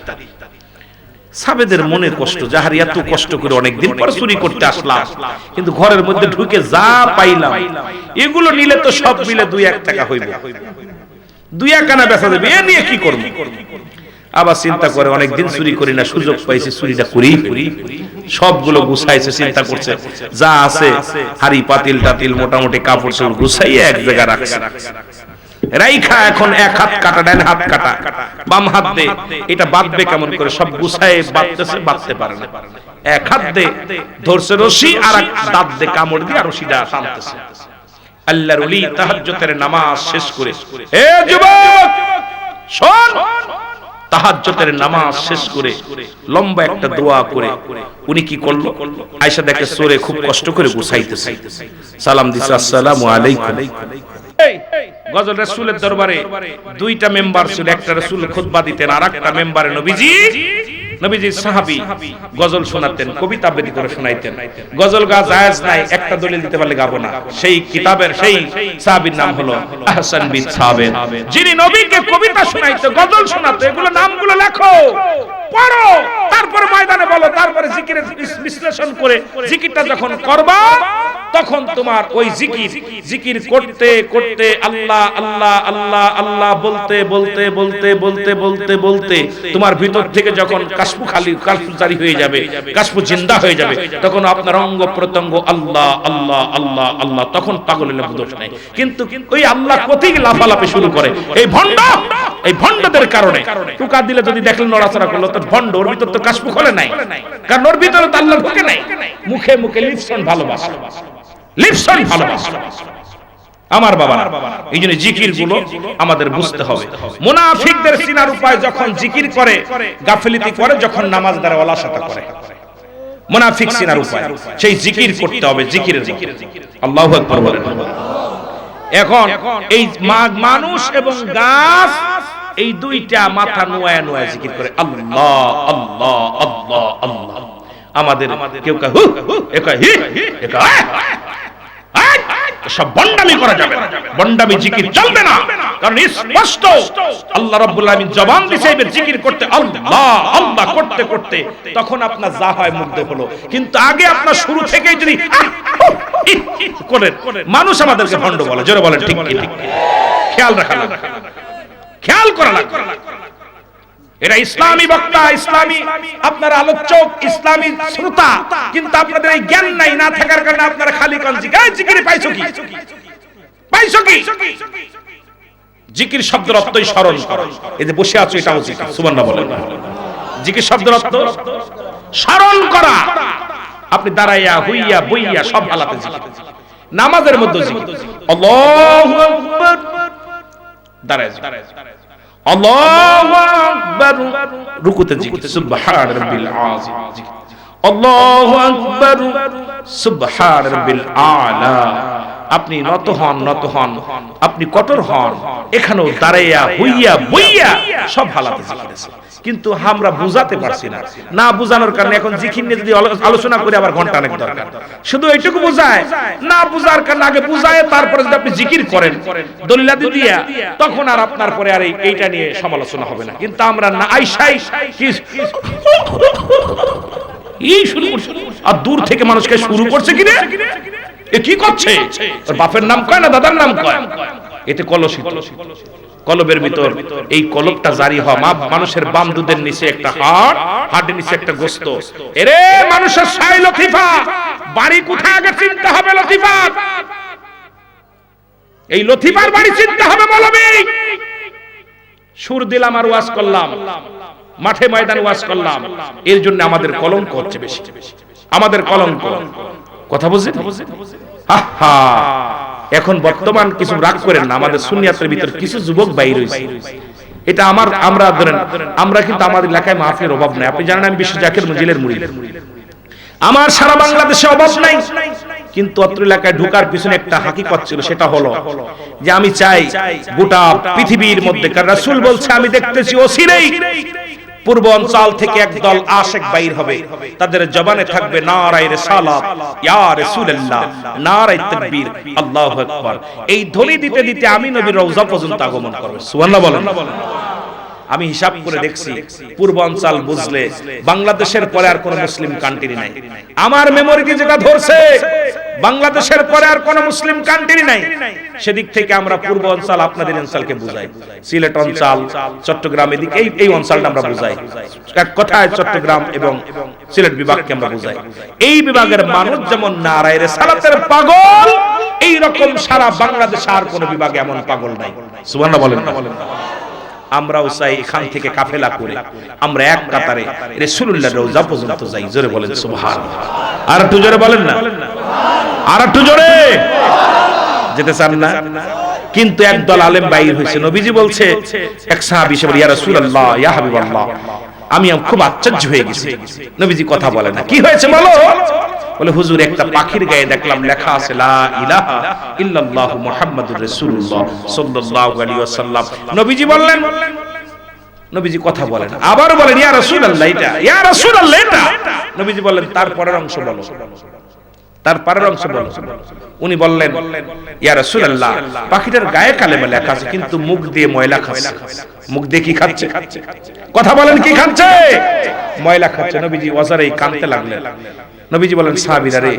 সাবেদের মনে কষ্ট, যাহার এত কষ্ট করে অনেকদিন পর চুরি করতে আসলাম, কিন্তু ঘরের মধ্যে ঢুকে যা পাইলাম, এগুলো নিলে তো সব মিলে 2-1 টাকা হইব, 2-1 আনা বেচা যাবে, এ নিয়ে কি করব? আবার চিন্তা করে অনেকদিন চুরি করি না, সুযোগ পাইছি চুরিটা করি। সবগুলো গুছাইছে, চিন্তা করছে যা আছে হাড়ি পাতিল টাতিল মোটামুটি কাপড় চোপড় গুছাইয়ে এক জায়গায় রাখছে। রাইখা এখন এক হাত কাটা, ডান হাত কাটা, বাম হাত দে, এটা বাঁধবে কেমন করে? সব গুছায়ে বাঁধতেছে, বাঁধতে পারে না। এক হাত দে ধরছে রশি, আর এক দাঁত দে কামড় দিয়ে রশিটা টানতেছে। আল্লাহর ওলি তাহাজ্জুদের নামাজ শেষ করে, এ যুবক শোন, তাহাজ্জুদের নামাজ শেষ করে লম্বা একটা দোয়া করে উনি কি করলো? আয়েশা দেখে চোরে খুব কষ্ট করে গুছাইতেছে, সালাম দিছে, আসসালামু আলাইকুম। গজল রাসূলের দরবারে 2টা মেম্বার ছিল, একটা রাসূল খুতবা দিতেন, আর একটা মেম্বারে নবীজির সাহাবী গজল শোনাতেন, কবিতা আবৃত্তি করে শোনাইতেন। গজল গা জায়েজ নাই, একটা দলিল দিতে পারলে গাবো না। সেই কিতাবের সেই সাহাবীর নাম হলো আহসান বিন সাবিত, যিনি নবীকে কবিতা শোনাইতো, গজল শোনাতো। এগুলো নামগুলো লেখো, পড়ো, তারপর ময়দানে বলো, তারপরে জিকিরের বিশ্লেষণ করে জিকিরটা যখন করবা, তখন তোমার ওই জিকির করতে করতে আল্লাহ আল্লাহ আল্লাহ আল্লাহ বলতে বলতে বলতে বলতে বলতে বলতে তোমার ভিতর থেকে যখন কাশফু জারি হয়ে যাবে, কাশফু জিন্দা হয়ে যাবে, তখন আপনার অঙ্গ প্রত্যঙ্গ আল্লাহ আল্লাহ আল্লাহ আল্লাহ, তখন পাগলের দোষ নাই। কিন্তু ওই আল্লাহ কোথায় লাফালাফি শুরু করে, এই ভণ্ডদের কারণে টুকা দিলে যদি দেখলেন নড়াচড়া করলো, তো ভণ্ড, ওর ভিতর তো কাশফু খোলে নাই, কারণ ওর ভিতরে তো আল্লাহ ঢোকে নাই। মুখে মুখে লিপসন ভালোবাসা, আমার বাবা। এই জন্য জিকির গুলো আমাদের বুঝতে হবে। মুনাফিকদের চিনার উপায়, যখন জিকির করে গাফিলতি করে, যখন নামাজ দ্বারা অলসতা করে, মুনাফিক চিনার উপায় সেই জিকির করতে হবে। জিকিরের আল্লাহু আকবার বলেন। এখন এই মানুষ এবং গাছ, এই দুইটা মাথা নোয়া নোয়া জিকির করে আল্লাহ আল্লাহ আল্লাহ আল্লাহ। আমাদের কেউ সব বন্ডামি করা যাবে না, বন্ডামি জিকির চলবে না। কারণ স্পষ্ট আল্লাহ রাব্বুল আলামিন জবান দিয়েছে এবার জিকির করতে, আল্লাহ আল্লাহ করতে করতে তখন আপনার যা হয় মুগ্ধ হলো। কিন্তু আগে আপনার শুরু থেকেই যদি করেন, মানুষ আমাদেরকে ভণ্ড বলে। জোরে বলেন ঠিক কি? খেয়াল রাখা লাগবে, খেয়াল করা লাগবে। এরা ইসলামী বক্তা, ইসলামী আপনার আলোচক, ইসলামী শ্রোতা, কিন্তু আপনাদের এই জ্ঞান নাই, না থাকার কারণে আপনারা খালি কোন জিকির পাইছো কি, পাইছো কি? জিকির শব্দের অর্থই স্মরণ করা। এই যে বসে আছো এটাও জিকির, সুবহানাল্লাহ বলেন। জিকির শব্দের অর্থ স্মরণ করা। আপনি দাঁড়াইয়া হইয়া বইয়া সব হালাতে জিকির। নামাজের মধ্যে জিকির, আল্লাহু আকবার, দাঁড়ায় আল্লাহু আকবার, রুকুতে জিকির, সুবহান রাব্বিল আযীম, আল্লাহু আকবার, সুবহান রাব্বিল আলা। আপনি নত হন, আপনি কঠোর হন, এখানেও দাঁড়াইয়া হইয়া বইয়া সব হালাতে জিকির আছে। কিন্তু আমরা বুঝাতে পারছি না, না বুঝানোর কারণে এখন জিকির নিয়ে যদি আলোচনা করে আবার ঘন্টা অনেক দরকার। শুধু এইটুকু বোঝায় না, বুঝার কারণে আগে বুঝায়, তারপরে যদি আপনি জিকির করেন দলিলাদি দিয়া, তখন আর আপনার পরে আর এইটা নিয়ে সমালোচনা হবে না। কিন্তু আমরা না আইসাই এই শুরু করছি, আর দূর থেকে মানুষকে শুরু করছে কিনা, এ কি করছে, ওর বাপের নাম কয় না দাদার নাম কয়, এতে কলসিত। কলবের ভিতর এই কলবটা জারি হওয়া, মানুষের বাম দুধের নিচে একটা হাড়, হাড়ের নিচে একটা গোস্ত। এরে মানুষের সাই লতিফা, বাড়ি কোথায় আগে চিনতে হবে লতিফা, এই লতিফার বাড়ি চিনতে হবে মৌলবী। সুর দিলাম আর ওয়াজ করলাম, মাঠে ময়দানে ওয়াজ করলাম, এর জন্য আমাদের কলঙ্ক হচ্ছে বেশি, আমাদের কলঙ্ক। কথা বুঝছেন? আহা, এখন বর্তমান কিছু রাগ করেন না, আমাদের সুন্নিয়াতের ভিতর কিছু যুবক বাইরে হইছে। এটা আমরা ধরেন, আমরা কিন্তু আমাদের এলাকায় মাহফিলের অভাব নাই। আপনি জানেন আমি বিশ্ব জাকির মজিলের মুরিদ, আমার সারা বাংলাদেশে অভাব নাই। কিন্তু অত্র এলাকায় ঢোকার পিছনে একটা হাকিকত ছিল, সেটা হলো যে আমি চাই গোটা পৃথিবীর মধ্যে, কারণ রাসূল বলছে আমি দেখতেছি অচিরেই পূর্ব অঞ্চল থেকে একদল আশিক বাইর হবে, তাদের জবানে থাকবে নারায়ে রিসালাত, ইয়া রাসূলুল্লাহ, নারায়ে তাকবীর, আল্লাহু আকবার। এই ধ্বনি দিতে দিতে আমি নবীর রওজা পর্যন্ত আগমন করবে। সুবহানাল্লাহ বলেন। আমি হিসাব করে দেখছি পূর্বাঞ্চল বুঝলে বাংলাদেশের পরে আর কোন মুসলিম কান্ট্রি নাই। আমার মেমোরিতে যেটা ধরছে বাংলাদেশের পরে আর কোন মুসলিম কান্ট্রি নাই। সেদিক থেকে আমরা পূর্বাঞ্চল আপনাদের অঞ্চলকে বুঝাই, সিলেট অঞ্চল, চট্টগ্রাম, এদিকে এই অঞ্চলটা আমরা বুঝাই। এক কথায় চট্টগ্রাম এবং সিলেট বিভাগকে আমরা বুঝাই। এই বিভাগের মানুষ যেমন নারায়ে রিসালাতের পাগল, এই রকম সারা বাংলাদেশে আর কোন বিভাগে এমন পাগল নাই। সুবহানাল্লাহ বলেন না? আমরাও চাই এখান থেকে কাফেলা করে আমরা এক কাতারে রাসূলুল্লাহর রওজা পর্যন্ত যাই। জোরে বলেন সুবহানাল্লাহ। আর একটু জোরে বলেন না, আর একটু জোরে যেতে চান না? কিন্তু একদল আলেম বাইর হয়েছে, নবীজি বলছে, এক সাহাবী এসে বলে, ইয়া রাসূলুল্লাহ, ইয়া হাবিবাল্লাহ, আমি খুব আশ্চর্য হয়ে গেছি। নবীজি কথা বলে না, কি হয়েছে বলো? বলে, হুজুর একটা পাখির গায়ে দেখলাম লেখা আছে লা ইলাহা ইল্লাল্লাহু মুহাম্মাদুর রাসূলুল্লাহ সাল্লাল্লাহু আলাইহি ওয়াসাল্লাম। নবীজি বললেন, নবীজি কথা বলেন, আবার বলেন ইয়া রাসূলুল্লাহ, এটা ইয়া রাসূলুল্লাহ এটা। নবীজি বললেন তার পরের অংশ বলো, তার পরের অংশ বলো। উনি বললেন, ইয়া রাসূলুল্লাহ, পাখিটার গায়ে কালেমা লেখা আছে কিন্তু মুখ দিয়ে ময়লা খাচ্ছে। মুখ দিয়ে কি খাচ্ছে? কথা বলেন, কি খাচ্ছে? ময়লা খাচ্ছে। নবীজি ওয়াজারেই কাঁদতে লাগলেন। নবীজি বলেন, সাহাবীরা রে,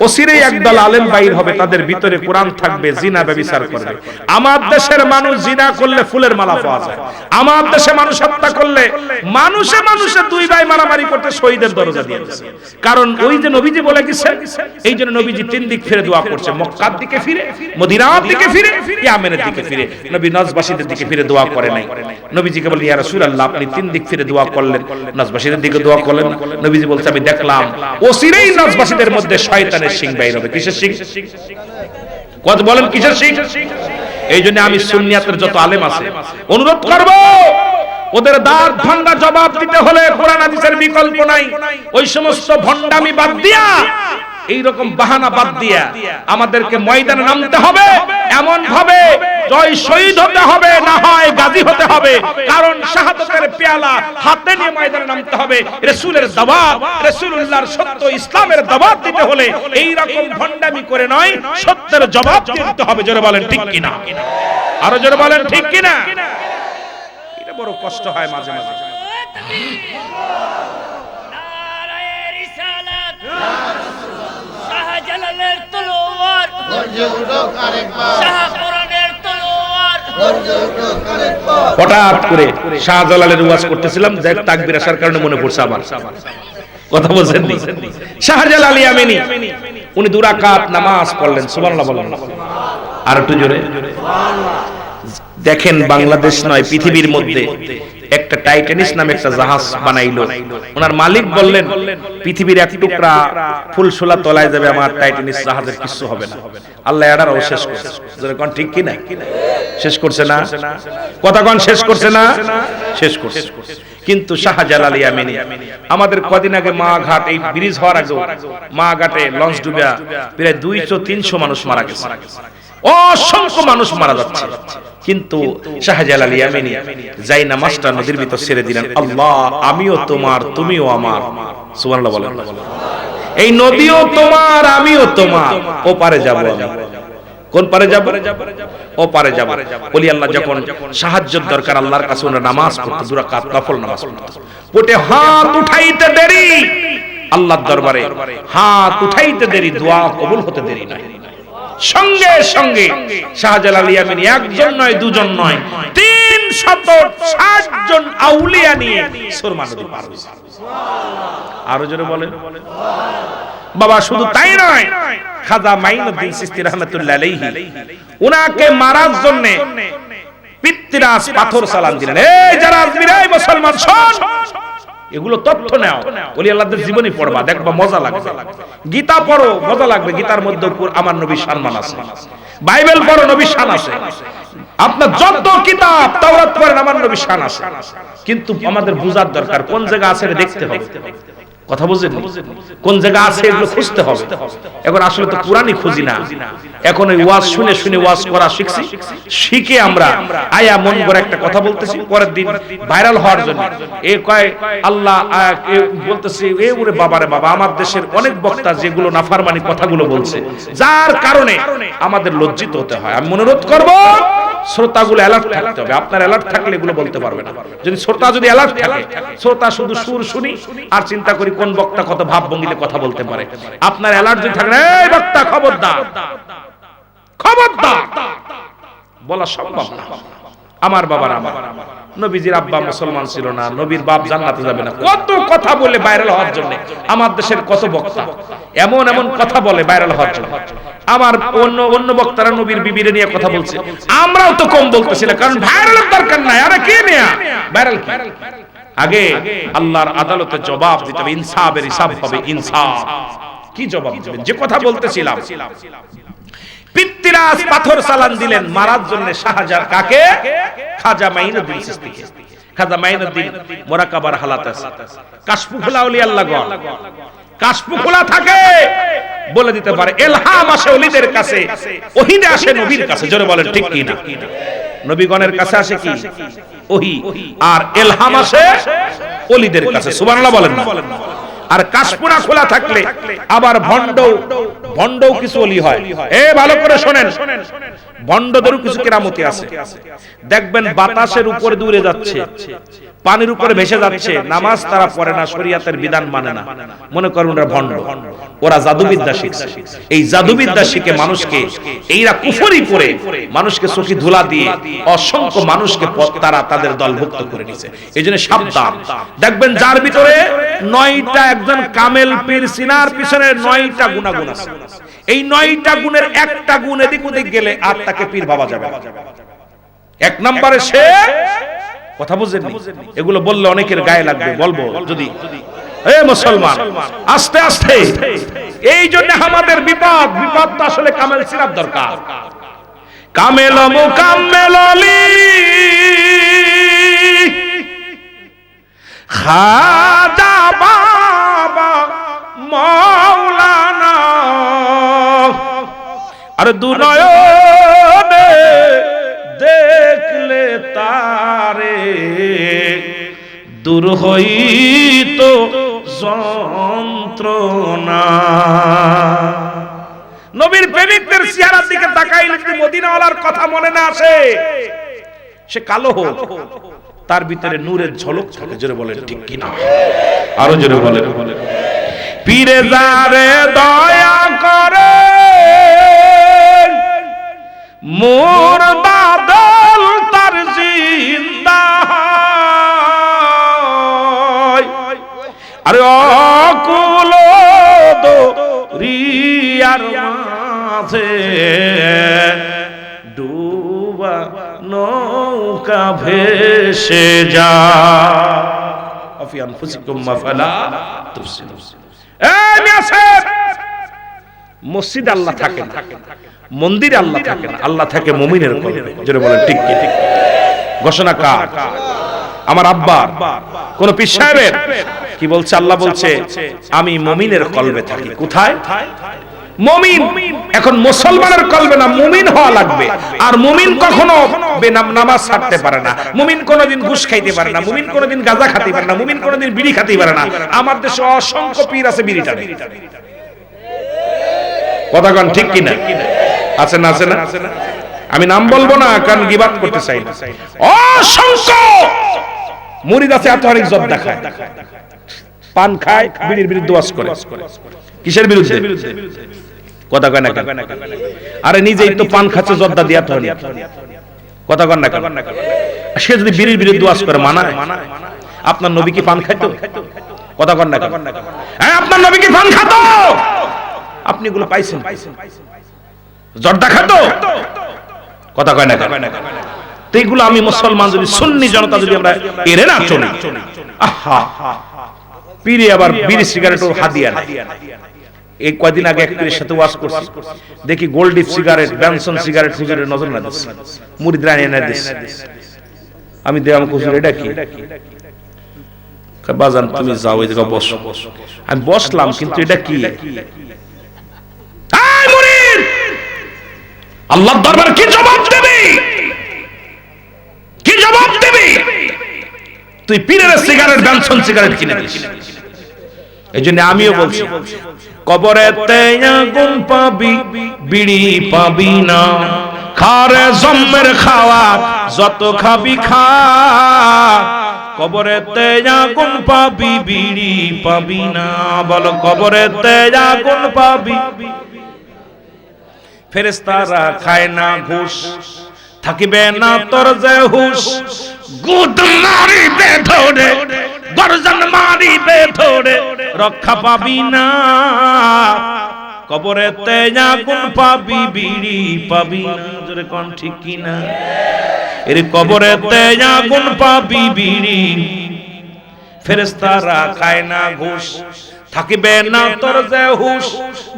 অচিরেই একদল আলেম বাইর হবে, তাদের ভিতরে কোরআন থাকবে, জিনা ব্যভিচার করবে। আমার দেশের মানুষ জিনা করলে ফুলের মালা পাওয়া যায়। আমার দেশে মানুষ হত্যা করলে মানুষে মানুষে দুই ভাই মারামারি করতে শহীদের দরজা দিয়েছে। কারণ ওই যে নবীজি বলে গেছেন, এই জন্য নবীজি তিন দিক ফিরে দোয়া করছে, মক্কার দিকে ফিরে, মদিনার দিকে ফিরে, ইয়ামেনের দিকে ফিরে। নবী নজবাসীদের দিকে ফিরে দোয়া করে নাই। নবীজিকে বলেন, ইয়া রাসূলুল্লাহ, আপনি তিন দিক ফিরে দোয়া করলেন, নজবাসীদের দিকে দোয়া করলেন। নবীজি বলছে, আমি দেখলাম এই নজবাসীদের মধ্যে শয়তানের শিং বাইর হবে। কিসের শিং? কত বলেন কিসের শিং? এই জন্য আমি সুন্নিয়াতের যত আলেম আছে অনুরোধ করব, ওদের দাঁত ভাঙা জবাব দিতে হলে কোরআন হাদিসের বিকল্প নাই। ওই সমস্ত ভণ্ডামি বাদ দিয়া এই রকম বাহানা বাদ দিয়া আমাদেরকে ময়দানে নামতে হবে, এমন ভাবে জয় শহীদ হতে হবে, না হয় গাজী হতে হবে। কারণ শাহাদাতের পেয়ালা হাতে নিয়ে ময়দানে নামতে হবে। রাসূলের দাওয়াত, রাসূলুল্লাহর সত্য ইসলামের দাওয়াত দিতে হলে এই রকম ভণ্ডামি করে নয়, সত্যের জবাব দিতে হবে। জোরে বলেন ঠিক কিনা? আরো জোরে বলেন ঠিক কিনা? এটা বড় কষ্ট হয় মাঝে মাঝে। শাহজালালের তলোয়ার গর্জে উঠুক আরেকবার, শাহপুরানের তলোয়ার গর্জে উঠুক আরেকবার। হঠাৎ করে শাহজালালের ওয়াজ করতেছিলাম, দেখ তাকবীর আসার কারণে মনে পড়ছে আবার। কথা বলছেন নি? শাহজালাল ইয়ামানি উনি 2 রাকাত নামাজ পড়লেন, সুবহানাল্লাহ বলেন। আর একটু জোরে সুবহানাল্লাহ। দেখেন বাংলাদেশ নয়, পৃথিবীর মধ্যে একটা টাইটানিস নামে একটা জাহাজ বানাইলো। ওনার মালিক বললেন, পৃথিবীর এক টুকরা ফুলশোলা তলায় যাবে, আমার টাইটানিস জাহাজের কিছু হবে না। আল্লাহ এটাও শেষ করছে। জোরে কোন ঠিক কি না? শেষ করছে না? কথা কোন শেষ করছে না? শেষ করছে। কিন্তু শাহজালাল ইয়ামানি আমাদের কদিন আগে মা ঘাট, এই ব্রিজ হওয়ার আগে মা ঘাটে লঞ্চ ডুবিয়া প্রায় 200-300 মানুষ মারা গেছে, অসংখ্য মানুষ মারা যাচ্ছে। কিন্তু শাহজালাল ইয়ামানি যাই নামাজটা নদীর ভিতর ছেড়ে দিলেন, আল্লাহ আমিও তোমার তুমিও আমার। সুবহানাল্লাহ বলেন। এই নদীও তোমার আমিও তোমার, ও পারে যাব আমি। কোন পারে যাব? ও পারে যাব। বলি আল্লাহ যখন সাহায্যের দরকার আল্লাহর কাছে ওনারা নামাজ পড়তে, 2 রাকাত নফল নামাজ পড়তে, পড়ে হাত উঠাইতে দেরি, আল্লাহর দরবারে হাত উঠাইতে দেরি, দোয়া কবুল হতে দেরি নাই। সঙ্গে সঙ্গে শাহজালাল ইয়ামানি একজন নয়, 2 জন নয়, 360 জন আউলিয়া নিয়ে সুরমা নদী পার হয়েছে। আরো জোরে বলেন বাবা। শুধু তাই নয়, খাজা মাইনুদ্দিন চিশতি রাহমাতুল্লাহ আলাইহি উনাকে মারার জন্য পিত্রাস পাথর সালাম দিলেন। এই যারা আজমির, এই মুসলমান শোন, এগুলো তথ্য নাও, ওলি আল্লাহদের জীবনী পড়বা, দেখবা মজা লাগবে। গীতা পড়ো, মজা লাগবে। গীতার মধ্যে আমার নবীর সম্মান আছে। বাইবেল পড়ো, নবীর শান আছে। আপনার যত কিতাব তাওরাত পড়েন, আমার নবীর শান আছে। কিন্তু আমাদের বুঝার দরকার কোন জায়গা আছে দেখতে হবে। কথা বুঝেন? কোন জায়গা আছে এগুলো খুঁজতে হবে। এখন আসলে তো কুরআনই খুঁজি না, এখন ওই ওয়াজ শুনে শুনে ওয়াজ করা শিখছি। শিখে আমরা আয়া মন করে একটা কথা বলতেছি, পরের দিন ভাইরাল হওয়ার জন্য এ কয় আল্লাহ বলতেছি, এ ওরে বাবারে বাবা, আমার দেশের অনেক বক্তা যেগুলো নাফরমানি কথাগুলো বলছে, যার কারণে আমাদের লজ্জিত হতে হয়। আমি অনুরোধ করব শ্রোতাগুলো অ্যালার্ট থাকতে হবে। আপনার অ্যালার্ট থাকলে এগুলো বলতে পারবে না। যদি শ্রোতা যদি অ্যালার্ট থাকে, শ্রোতা শুধু সুর শুনি আর চিন্তা করি কোন বক্তা কত ভাব ভঙ্গিতে কথা বলতে পারে। আপনার অ্যালার্ট যদি থাকে, এই বক্তা খবরদার, খবরদার বলা সম্ভব না। আমার বাবার, আমার নবীজির আব্বা মুসলমান ছিল না, নবীর বাপ জান্নাতে যাবে না, কত কথা বলে ভাইরাল হওয়ার জন্য। আমার দেশের কত বক্তা এমন এমন কথা বলে ভাইরাল হওয়ার জন্য। আমার অন্য বক্তারা নবীর বিবিরে নিয়ে কথা বলছে, আমরাও তো কম বলতেছি না, কারণ ভাইরালের দরকার নাই। আরে কি নিয়া ভাইরাল? আগে আল্লাহর আদালতে জবাব দিতে হবে, ইনসাফের হিসাব হবে। ইনসাফ কি জবাব দিবেন? যে কথা বলতেছিলাম, পিত্রাস পাথর সালাম দিলেন মারার জন্য শাহজালাল কাকে? খাজা মাইনুদ্দিন চিশতিকে। খাজা মাইনুদ্দিন মুরাকাবার হালাত আছে। কাশফু খোলা ওলি আল্লাহ গণ, কাশফু খোলা থাকে, বলে দিতে পারে। ইলহাম আসে ওলিদের কাছে, ওহী আসে নবীর কাছে। জোরে বলেন ঠিক কি না? নবীগণের কাছে আসে কি? ওহী, আর ইলহাম আসে ওলিদের কাছে। সুবহানাল্লাহ বলেন না? আর কাশপুরা খোলা থাকলে আবার ভন্ডও কিছু ওলি হয়। এ ভালো করে শোনেন, ভন্ডদেরও কিছু কেরামতি আছে। দেখবেন বাতাসের উপরে দূরে যাচ্ছে, পানির উপরে ভেসে যাচ্ছে, নামাজ তারা পড়ে না, শরীয়তের বিধান মানে না, মনে করেন ওরা ভন্ড, ওরা জাদুবিদ্যা শিখছে। এই জাদুবিদ্যা শিখে মানুষকে, এইরা কুফরি করে মানুষকে চোখে ধুলা দিয়ে অসংখ্য মানুষকে তারা তাদের দলভুক্ত করে নিছে। এইজন্য সাবধান। দেখবেন যার ভিতরে 9টা, একজন কামেল পীর সিনার পিছনে 9টা গুণাগুণ আছে। এই 9টা গুণের একটা গুণ এদিক ওদিক গেলে আর তাকে পীর ভাবা যাবে না। 1 নম্বরে সে, কথা বুঝেননি? এগুলো বললে অনেকের গায়ে লাগবে, বলবো যদি। এ মুসলমান, আস্তে আস্তে। এই জন্য আমাদের বিপদ তো আসলে কামেল সিরাত দরকার। কামেল মুকাম্মেল আলী খাজা বাবা মাওলানা আর দুনয়নে দেখলে তারে দূর হইত যন্ত্রণা। নবীর প্রেমিকদের চেহারার দিকে তাকাইলে যদি মদিনাওয়ালার কথা মনে না আসে, সে কালো হোক, তার ভিতরে নূরের ঝলক থাকে। জোরে বলেন ঠিক কিনা, আরো জোরে বলেন। পীরে যারে দয়া করে মোর বাদল তার জিন্দা, আরে অকুল দরিয়ার মাঝে ডুবা নৌকা ভেসে যা আফি আনফুসিকুম মাফালা তুফসিদুন। এই মিয়াসের মসজিদে আল্লাহ থাকে না, মন্দিরে আল্লাহ থাকে না, আল্লাহ থাকে মুমিনের কলবে। জোরে বলেন ঠিক কি? ঠিক। ঘোষণা কার? আমার আব্বা কোন পীর সাহেবের? কি বলছে? আল্লাহ বলছে আমি মুমিনের কলবে থাকি। কোথায়? মুমিন। এখন মুসলমানের কলবে না, মুমিন হওয়া লাগবে। আর মুমিন কখনো বেনাম নামাজ ছাড়তে পারে না, মুমিন কোনোদিন ঘুষ খাইতে পারে না, মুমিন কোনোদিন গাঁজা খেতে পারে না, মুমিন কোনোদিন বিড়ি খেতে পারে না। আমার দেশে অসংখ্য পীর আছে বিড়ি টানে। কথা কোন ঠিক কিনা? আছে না? আছে না? আমি নাম বলবো না, কারণ গিবাত করতে চাই না। অসংখ্য মুরিদ আছে, আতহারিক জর্দা খায়, পান খায়, বিড়ির বিরুদ্ধে ওয়াজ করে। কিসের বিরুদ্ধে? কথা কয় না কেন? আরে নিজেই তো পান খাচ্ছে জর্দা দিয়া তো। কথা কয় না কেন? সে যদি বিড়ির বিরুদ্ধে ওয়াজ করে মানায়? আপনার নবী কি পান খাইতো? কথা কয় না কেন? হ্যাঁ, আপনার নবী কি পান খাতো? আপনি এগুলো পাইছেন? জর্দা খাতো? কথা কয় না কেন? তো এইগুলো আমি মুসলমান যদি সুন্নি জনতা যদি আমরা এড়ে না চলি, আহা পীরে আবার বিড়ি সিগারেটও হাদিয়া না। এই কয়দিন আগে এক পীরের সাথে ওয়াজ করছি, দেখি গোল্ডিপ সিগারেট, ব্যানসন সিগারেট হুজুরের নজর না দিচ্ছে, মুরিদরা এনে দিচ্ছে। আমি দেখলাম হুজুর এটা কি? বাজান তুমি যাও, এই জায়গা বসো। আমি বসলাম, কিন্তু এটা কি? আল্লাহর দরবারে কি জবাব দেবে? কি জবাব দেবে? তুই পীরের সিগারেট, ব্যানসন সিগারেট কিনে দিস। এইজন্য আমিও বলছি, কবরেতে আগুন পাবি, বিড়ি পাবি না। খারে জম্মের খাওয়া যত খাবি খা, কবরেতে আগুন পাবি, বিড়ি পাবি না। বলো কবরেতে আগুন পাবি। ফেরেশতারা খায় না ঘুষ, থাকিবে না তোর যে হুশ। গুদ মারিবে ধরে, গর্জন মারিবে ধরে, রক্ষা পাবি না। কবরেতে আগুন পাবি, বিড়ি পাবি না। জোরে কোন ঠিক কিনা? এর কবরেতে আগুন পাবি, বিড়ি। ফেরেশতারা খায় না ঘুষ, থাকিবে না তোর যে হুশ।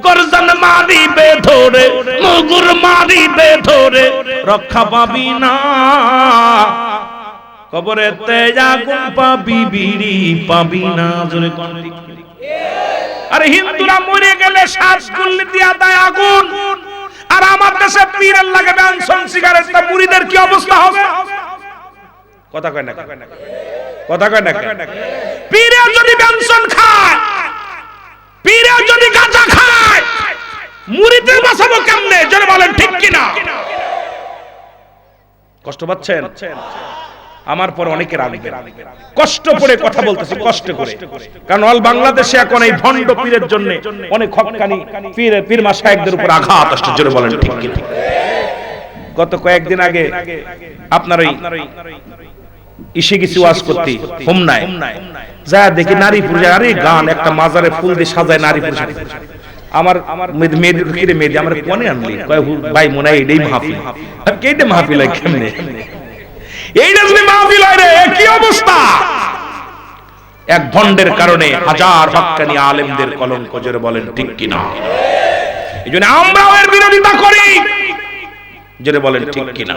গর্জন মারিবে ধরে, মুগুর মারিবে ধরে, রক্ষা পাবি না। কবরেতে আগুন পাবি, বিড়ি পাবি না। জোরে কোন ঠিক? আরে হিন্দুরা মরে গেলে শ্বাস গুল্লি দিয়া দেয় আগুন, আর আমার দেশে পীরের লাগে ব্যানসন সিগারেট, তা মুরিদের কি অবস্থা হবে? কথা কয় না? কথা কয় না? পীরে যদি ব্যানসন খায়, পীরে যদি গাঁজা খায়, মুরিদের বাঁচাবো কেমনে? জোরে বলেন ঠিক কিনা? কষ্ট পাচ্ছেন? আমার পর অনেকের আগে কষ্ট করে কথা বলতেছি, কষ্ট করে। কারণ অল বাংলাদেশে এখন এই ভণ্ড পীরের জন্য অনেক হক্কানি পীর মাশায়েখদের উপর আঘাত আসছে। জোরে বলেন ঠিক কিনা? গত কয়েকদিন আগে আপনার ওই ইসে কিছু ওয়াজ করতে হোমনায় যা দেখি নারী পুরুষ, আরে গান একটা মাজারে ফুল দিয়ে সাজায় নারী পুরুষ। আমার মেয়েদের কিরে মেয়েদের আমার কোনে আনলি? কয় ভাই মনে হয় এটাই মাহফিল। আমি কেটে মাহফিল হয় কেমনে? এইটা যদি মাহফিল হয় রে, কি অবস্থা! এক ভণ্ডের কারণে হাজার হক্কানি আলেমদের কলঙ্ক। জোরে বলেন ঠিক কিনা? এইজন্য আমরাও এর বিরোধিতা করি। জোরে বলেন ঠিক কিনা?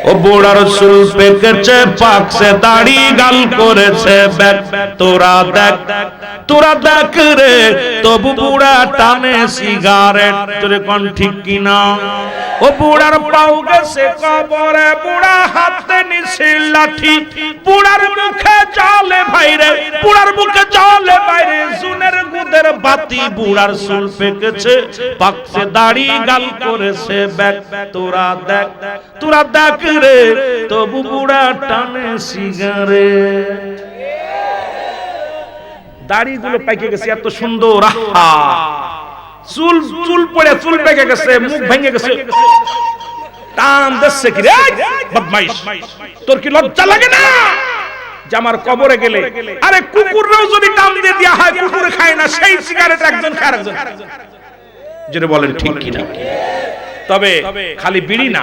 ও বুড়ার চুল পেকেছে পাকছে দাড়ি গাল করেছে ব্যাক তোরা দেখ রে তবু বুড়া টানে সিগারেট তোরে কোন ঠিক কিনা ও বুড়ার পাও গেছে কবরে বুড়া হাতে নিছে লাঠি বুড়ার মুখে জলে ভাইরে বুড়ার মুখে জলে ভাইরে জুনের গুদের বাতি বুড়ার চুল পেকেছে পাকছে দাড়ি গাল করেছে ব্যাক তোরা দেখ রে তবু বুড়া টানে সিগারেট দাড়িগুলো পেকে গেছে এত সুন্দর আহা চুল পড়ে চুল পেকে গেছে মুখ ভেঙে গেছে টান দিচ্ছে কি রে বদমাইশ তোর কি লজ্জা লাগে না যে আমার কবরে গেলে আরে কুকুরও যদি টান দিয়ে দেয়া হয় কুকুর খায় না সেই সিগারেট একজন খায় আরেকজন যেটা বলেন ঠিক কি না তবে খালি বিড়ি না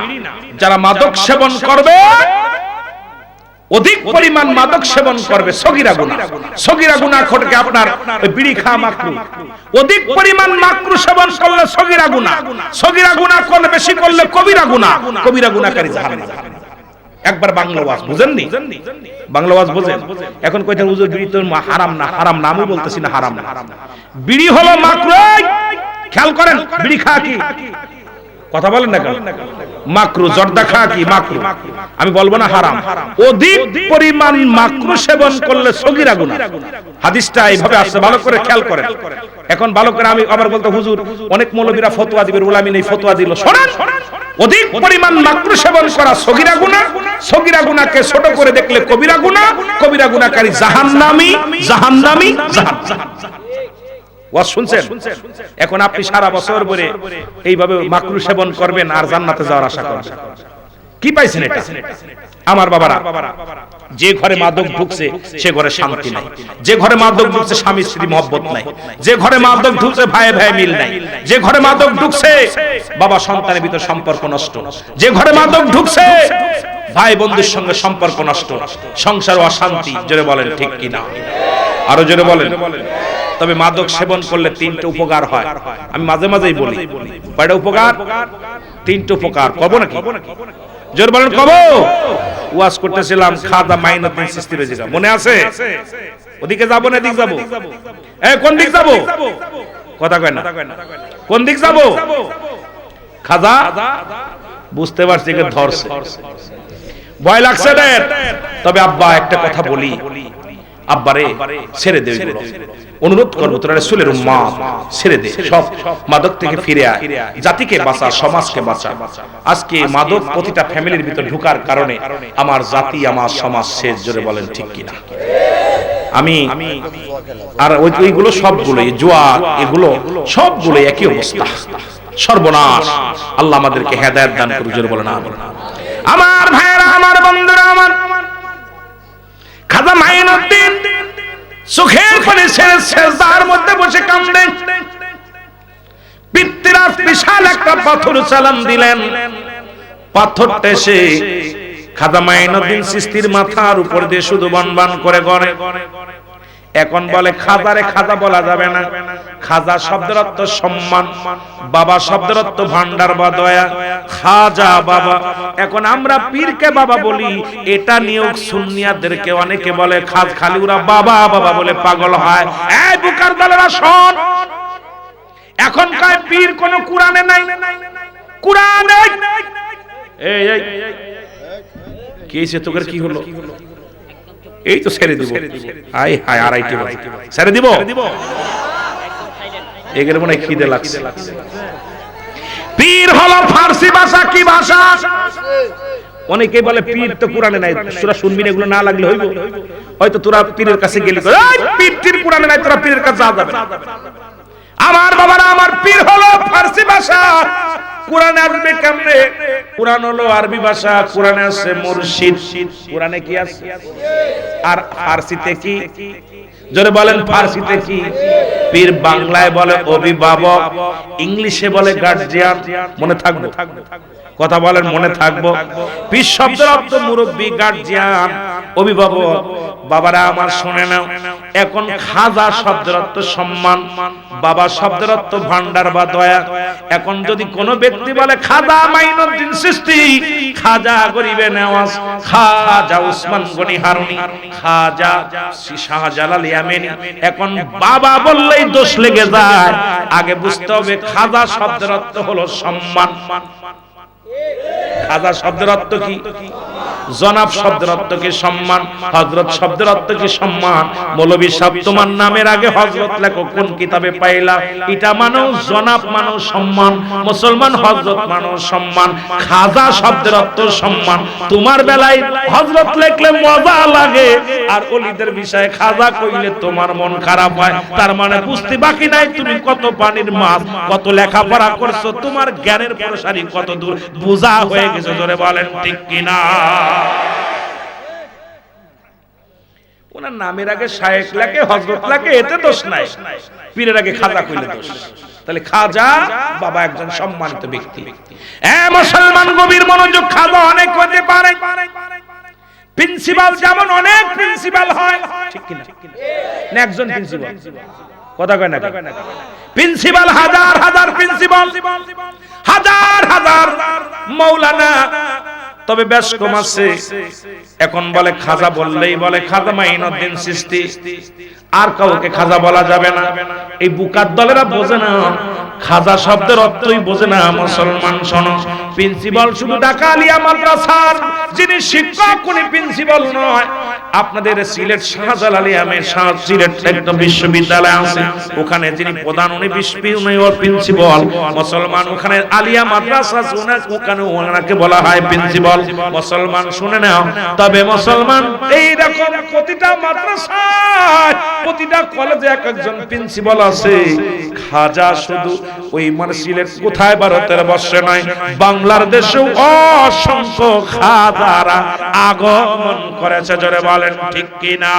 যারা মাদক সেবন করবে অধিক পরিমাণ মাদক সেবন করবে সগীরা গুনাহ ঘটে আপনার বিড়ি খাওয়া মাকরু অধিক পরিমাণ মাকরু সেবন করলে সগীরা গুনাহ করলে বেশি করলে কবিরা গুনাহকারী জাহান্নামে একবার বাংলা ওয়াজ বুঝেননি বাংলা ওয়াজ বুঝেন এখন কইতেন হুজুর বিড়ি তো হারাম না হারাম নামও বলতেছি না হারাম না বিড়ি হলো মাকরু খেয়াল করেন বিড়ি খাওয়া কি কথা বলেন না কেন মাকরু জর্দা খাওয়া কি মাকরু আমি বলবো না হারাম অধিক পরিমাণ মাকরু সেবন করলে সগীরা গুনাহ হাদিসটা এইভাবে আসছে ভালো করে খেয়াল করেন এখন ভালো করে আমি আবার বলতে হুজুর অনেক মৌলবীরা ফতোয়া দিবেন উলামা এই ফতোয়া দিল শুনেন অধিক পরিমাণ মাকরু সেবন করা সগীরা গুনাহকে ছোট করে দেখলে কবিরা গুনাহকারী জাহান্নামী ওয়াজ শুনছেন এখন আপনি সারা বছর ধরে এইভাবে মাকরু সেবন করবেন আর জান্নাতে যাওয়ার আশা করবেন কি পাইছেন এটা আমার বাবারা যে ঘরে মাদক ঢুকছে সে ঘরে শান্তি নাই যে ঘরে মাদক ঢুকছে স্বামী স্ত্রী মহব্বত নাই যে ঘরে মাদক ঢুকছে ভাই ভাই মিল নাই যে ঘরে মাদক ঢুকছে বাবা সন্তানের ভিতর সম্পর্ক নষ্ট যে ঘরে মাদক ঢুকছে ভাই বন্ধুর সঙ্গে সম্পর্ক নষ্ট সংসার অশান্তি জোরে বলেন ঠিক কি না আরো জোরে বলেন তবে মাদক সেবন করলে তিনটা উপকার হয় আমি মাঝে মাঝেই বলি কয়টা উপকার তিনটা উপকার কব নাকি জোর বলেন কব ওয়াজ করতেছিলাম খাজা মাইনুদ্দিন চিশতি রেজিরা মনে আছে ওদিকে যাব না এদিক যাব এই কোন দিক যাব কথা কয় না কোন দিক যাব খাজা বুঝতে পারছি যে ধরছে ভয় লাগছে না তবে আব্বা একটা কথা বলি আব্বারে ছেড়ে দে অনুরোধ করবো তোরা রাসূলের উম্মত ছেড়ে দে সব মাদক থেকে ফিরে আয় জাতিকে বাঁচা সমাজকে বাঁচা আজকে মাদক প্রতিটা ফ্যামিলির ভিতর ঢোকার কারণে আমার জাতি আমার সমাজ শেষ জোরে বলেন ঠিক কি না আমি আর ওইগুলো সবগুলো জুয়া এগুলো সবগুলো একই অবস্থা সর্বনাশ আল্লাহ আমাদেরকে হেদায়েত দান করুন জোরে বলেন আমিন আমার ভাইরা আমার বন্ধুরা আমার খাজা মাইনুদ্দিন সুখের পানি ছেড়ে সেজদার মধ্যে বসে কাঁদেন পিতৃরা বিশাল একটা পাথর চালান দিলেন পাথরটা এসে খাজা মাইনুদ্দিন চিশতির মাথার উপর দিয়ে শুধু বনবান করে গড়ে এখন বলে খাজারে খাজা বলা যাবে না খাজা শব্দের অর্থ সম্মান বাবা শব্দের অর্থ ভান্ডার বা দয়া খাজা বাবা এখন আমরা পীরকে বাবা বলি এটা নিয়েও সুন্নিয়াদেরকে অনেকে বলে খালি ওরা বাবা বাবা বলে পাগল হয় এই বুকার দলেরা শোন এখন কয় পীর কোন কোরআনে নাই কোরআনে এই কি হইছে তোর কি হলো এই তো ছেড়ে দিব হাই হাই আড়াইটি ছেড়ে দিব এগুলো মনে খিদে লাগছে পীর হলো ফারসি ভাষা কি ভাষা অনেকে বলে পীর তো কোরআনে নাই তোরা শুনবি না এগুলো না লাগলে হইব হয়তো তোরা পীরের কাছে গেলি এই পীর তীর কোরআনে নাই তোরা পীরের কাছে যাবে আমার বাবারা আমার পীর হলো ফারসি ভাষা কোরআনে আসবে কেমনে কোরআন হলো আরবি ভাষা কোরআনে আছে মুর্শিদ কোরআনে কি আছে আর ফারসিতে কি জোরে বলেন ফারসিতে কি পীর বাংলায় বলে অভিভাবক ইংলিশে বলে গার্জিয়ান মনে থাকবে কথা বলেন মনে থাকবো পীর শব্দের অর্থ মুরব্বি গার্জিয়ান অভিভাবক বাবারা আমার শুনে নাও, এখন খাজা শব্দের অর্থ সম্মান, বাবা শব্দের অর্থ ভান্ডার বা দয়া। এখন যদি কোনো ব্যক্তি বলে খাজা মাইনুদ্দিন চিশতি, খাজা গরিবে নেওয়াজ, খাজা উসমান গনি হারুনি, খাজা শাহজালাল ইয়ামানি, এখন বাবা বললেই দোষ লেগে যায়। আগে বুঝতে হবে খাজা শব্দের অর্থ হলো সম্মান। খাজা শব্দের অর্থ কি? জনাব শব্দের অর্থ কি? সম্মান। হযরত শব্দের অর্থ কি? সম্মান। মৌলভী সাহেব তোমার নামের আগে হযরত লেখো, কোন কিতাবে পাইলা? এটা মানো জনাব মানো সম্মান, মুসলমান হযরত মানো সম্মান। খাজা শব্দের অর্থ সম্মান। তোমার বেলায় হযরত লিখলে মজা লাগে, আর ওলিদের বিষয়ে খাজা কইলে তোমার মন খারাপ হয়। তার মানে বুঝতে বাকি নাই তুমি কত পানির মাছ, কত লেখাপড়া করছো, তোমার জ্ঞানের প্রসারী কত দূর বোঝা হয়ে গেছে। ধরে বলেন ঠিক কিনা? ওনার নামের আগে শায়েখ লাগে, হযরত লাগে, এতে দোষ নাই। পীরের আগে খাজা কইলে দোষ। তাহলে খাজা বাবা একজন সম্মানিত ব্যক্তি। মুসলমান গভীর মনোযোগ, খাজা অনেক হতে পারে। প্রিন্সিপাল যেমন অনেক প্রিন্সিপাল হয়, ঠিক কিনা? না একজন প্রিন্সিপাল, কথা কয় না? প্রিন্সিপাল হাজার হাজার প্রিন্সিপাল, হাজার হাজার মাওলানা, তবে বেশ কম আছে। এখন বলে খাজা বললেই বলে খাজা মাইনুদ্দিন চিশতি, আর কাউকে খাজা বলা যাবে না। এই বুকার দলেরা বোঝে না, খাজা শব্দের অর্থই বোঝে না। মুসলমান শোনো, প্রিন্সিপাল শুধু ঢাকা আলিয়া মাদ্রাসার যিনি শিক্ষক উনি প্রিন্সিপাল নয়। আপনাদের সিলেট শাহজালাল আলিয়ামের সিলেট একদম বিশ্ববিদ্যালয় আছে, ওখানে যিনি প্রধান উনি প্রিন্সিপাল। মুসলমান ওখানে আলিয়া মাদ্রাসা আছে, ওখানে ওনাকে বলা হয় প্রিন্সিপাল। মুসলমান শুনে নাও, তবে মুসলমান এই রকম প্রতিটা মাদ্রাসায় প্রতিটা কলেজে এক একজন প্রিন্সিপাল আছে। খাজা শুধু ওই সিলেট কোথায় ভারতের বর্ষে নয়, বাংলার দেশেও অসংখ্য খাজারা আগমন করেছে। জোরে বলেন ঠিক কিনা?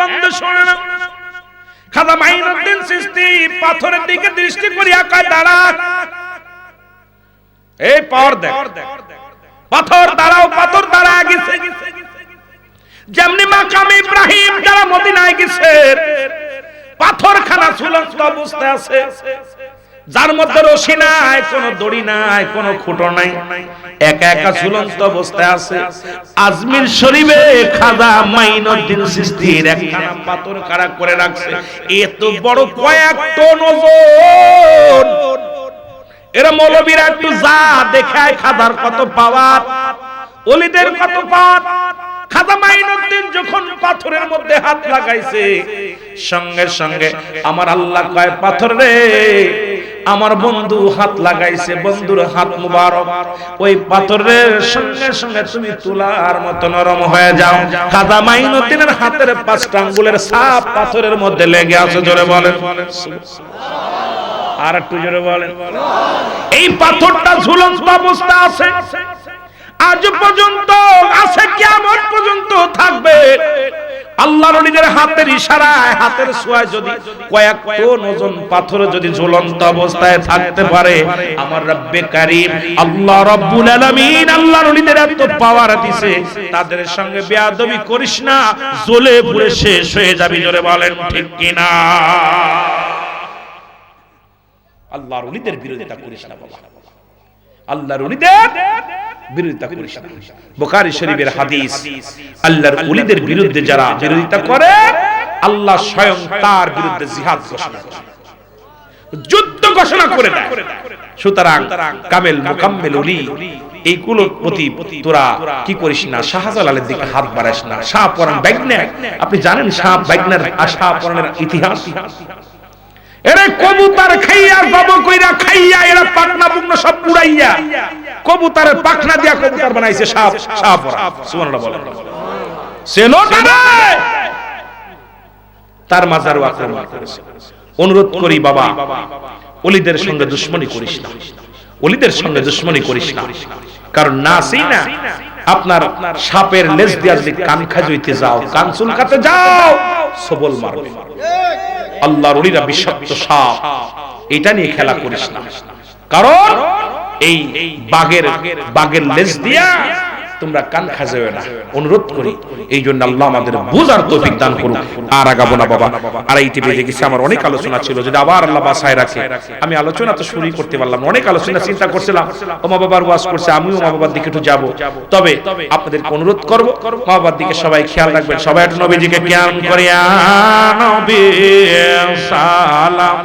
বন্ধু শোনো না, খাজা মাইনুদ্দিন চিশতি পাথরের দিকে দৃষ্টি করিয়া কয় দাঁড়া। এই পাওয়ার দেখ, পাথর দাঁড়াও, পাথর দাঁড়া গেছে। যেমনি মাকাম ইব্রাহিম যারা মদিনায় গেছে, পাথরখানা ঝুলন্ত অবস্থায় আছে, যার মধ্যে রশি নাই, কোনো দড়ি নাই, কোনো খুঁটো নাই, একা একা ঝুলন্ত অবস্থায় আছে। আজমির শরীফে খাজা মাইনুদ্দিন চিশতির একখানা পাথর খাড়া করে রাখছে, এত বড় কয়েক টন ওজন। এরা মৌলবীরা একটু যা দেখায় খাজার কত পাওয়ার, ওলিদের কত পাওয়ার। খাজা মাইনুদ্দিন যখন পাথরের মধ্যে হাত লাগাইছে, সঙ্গে সঙ্গে আমার আল্লাহ কয় পাথর রে, আমার বন্ধু হাত লাগাইছে, বন্ধুর হাত মুবারক ওই পাথরের সঙ্গে সঙ্গে তুমি তুলার মতো নরম হয়ে যাও। খাজা মাইনুদ্দিনের হাতের 5টা আঙ্গুলের ছাপ পাথরের মধ্যে লেগে আছে। জোরে বলেন আর একটু জোরে বলেন। এই পাথরটা ঝুলন্ত অবস্থা আছে, আজ পর্যন্ত আছে, কিয়ামত পর্যন্ত থাকবে। আল্লাহর ওলিদের হাতের ইশারায়, হাতের ছোঁয়ায় যদি কয়েক টন ওজন পাথর যদি ঝুলন্ত অবস্থায় থাকতে পারে, আমার রব্বে কারীম আল্লাহ রাব্বুল আলামিন আল্লাহর ওলিদের এত পাওয়ার দিয়েছে, তাদের সঙ্গে বেয়াদবি করিস না, জ্বলে পুড়ে শেষ হয়ে যাবি। জোরে বলেন ঠিক কিনা? আল্লাহর ওলিদের বিরোধিতা করিস না বাবা, আল্লাহর ওলিদের বিরোধিতা করিস না। বুখারী শরীফের হাদিস, আল্লাহর ওলিদের বিরুদ্ধে যারা বিরোধিতা করে, আল্লাহ স্বয়ং তার বিরুদ্ধে জিহাদ ঘোষণা করে, যুদ্ধ ঘোষণা করে দেয়। সুতরাং কামেল মুকাম্মেল ওলি এইগুলোর প্রতি তোরা কি করিস না, শাহজালালের দিকে হাত বাড়াইস না। শাহপরান বাইগনা, আপনি জানেন শাহ বাইগনার শাহপরানের ইতিহাস? এরা কবুতর খাইয়া জব কইরা খাইয়া, এরা পাখনা পুকনা সব পুড়াইয়া কবুতরের পাখনা দিয়া কবুতর বানাইছে শাহপরান। সুবহানাল্লাহ বলেন। সেনোটারে তার মাজারও আক্রমণ করেছে। অনুরোধ করি বাবা, ওলিদের সঙ্গে দুশমনি করিস না, ওলিদের সঙ্গে দুশমনি করিস না। কারণ নাসি না, আপনার সাপের লেজ দিয়া যদি কান খাজইতে যাও, কান চুলকাতে যাও, সবল মারবে। আল্লাহর ওলিরা বিষাক্ত সাপ, এটা নিয়ে খেলা করিস না। কারণ এই বাঘের লেজ দিয়া তোমরা কান খাজেও না, অনুরোধ করি। এই জন্য আল্লাহ আমাদের বুঝার তৌফিক দান করুন। আর আগাবো না বাবা, আর এই বেজে গেছে। আমার অনেক আলোচনা ছিল, যদি আবার আল্লাহ বাসায় রাখে আমি আলোচনা তো শুরুই করতে পারলাম। অনেক আলোচনা চিন্তা করছিলাম, ও মা বাবার ওয়াজ করছে, আমিও মা বাবার দিকে একটু যাবো। তবে আপনাদেরকে অনুরোধ করবো, মা বাবার দিকে সবাই খেয়াল রাখবেন। সবাই একটু নবীজিকে জ্ঞান করিয়া নবী সালাম।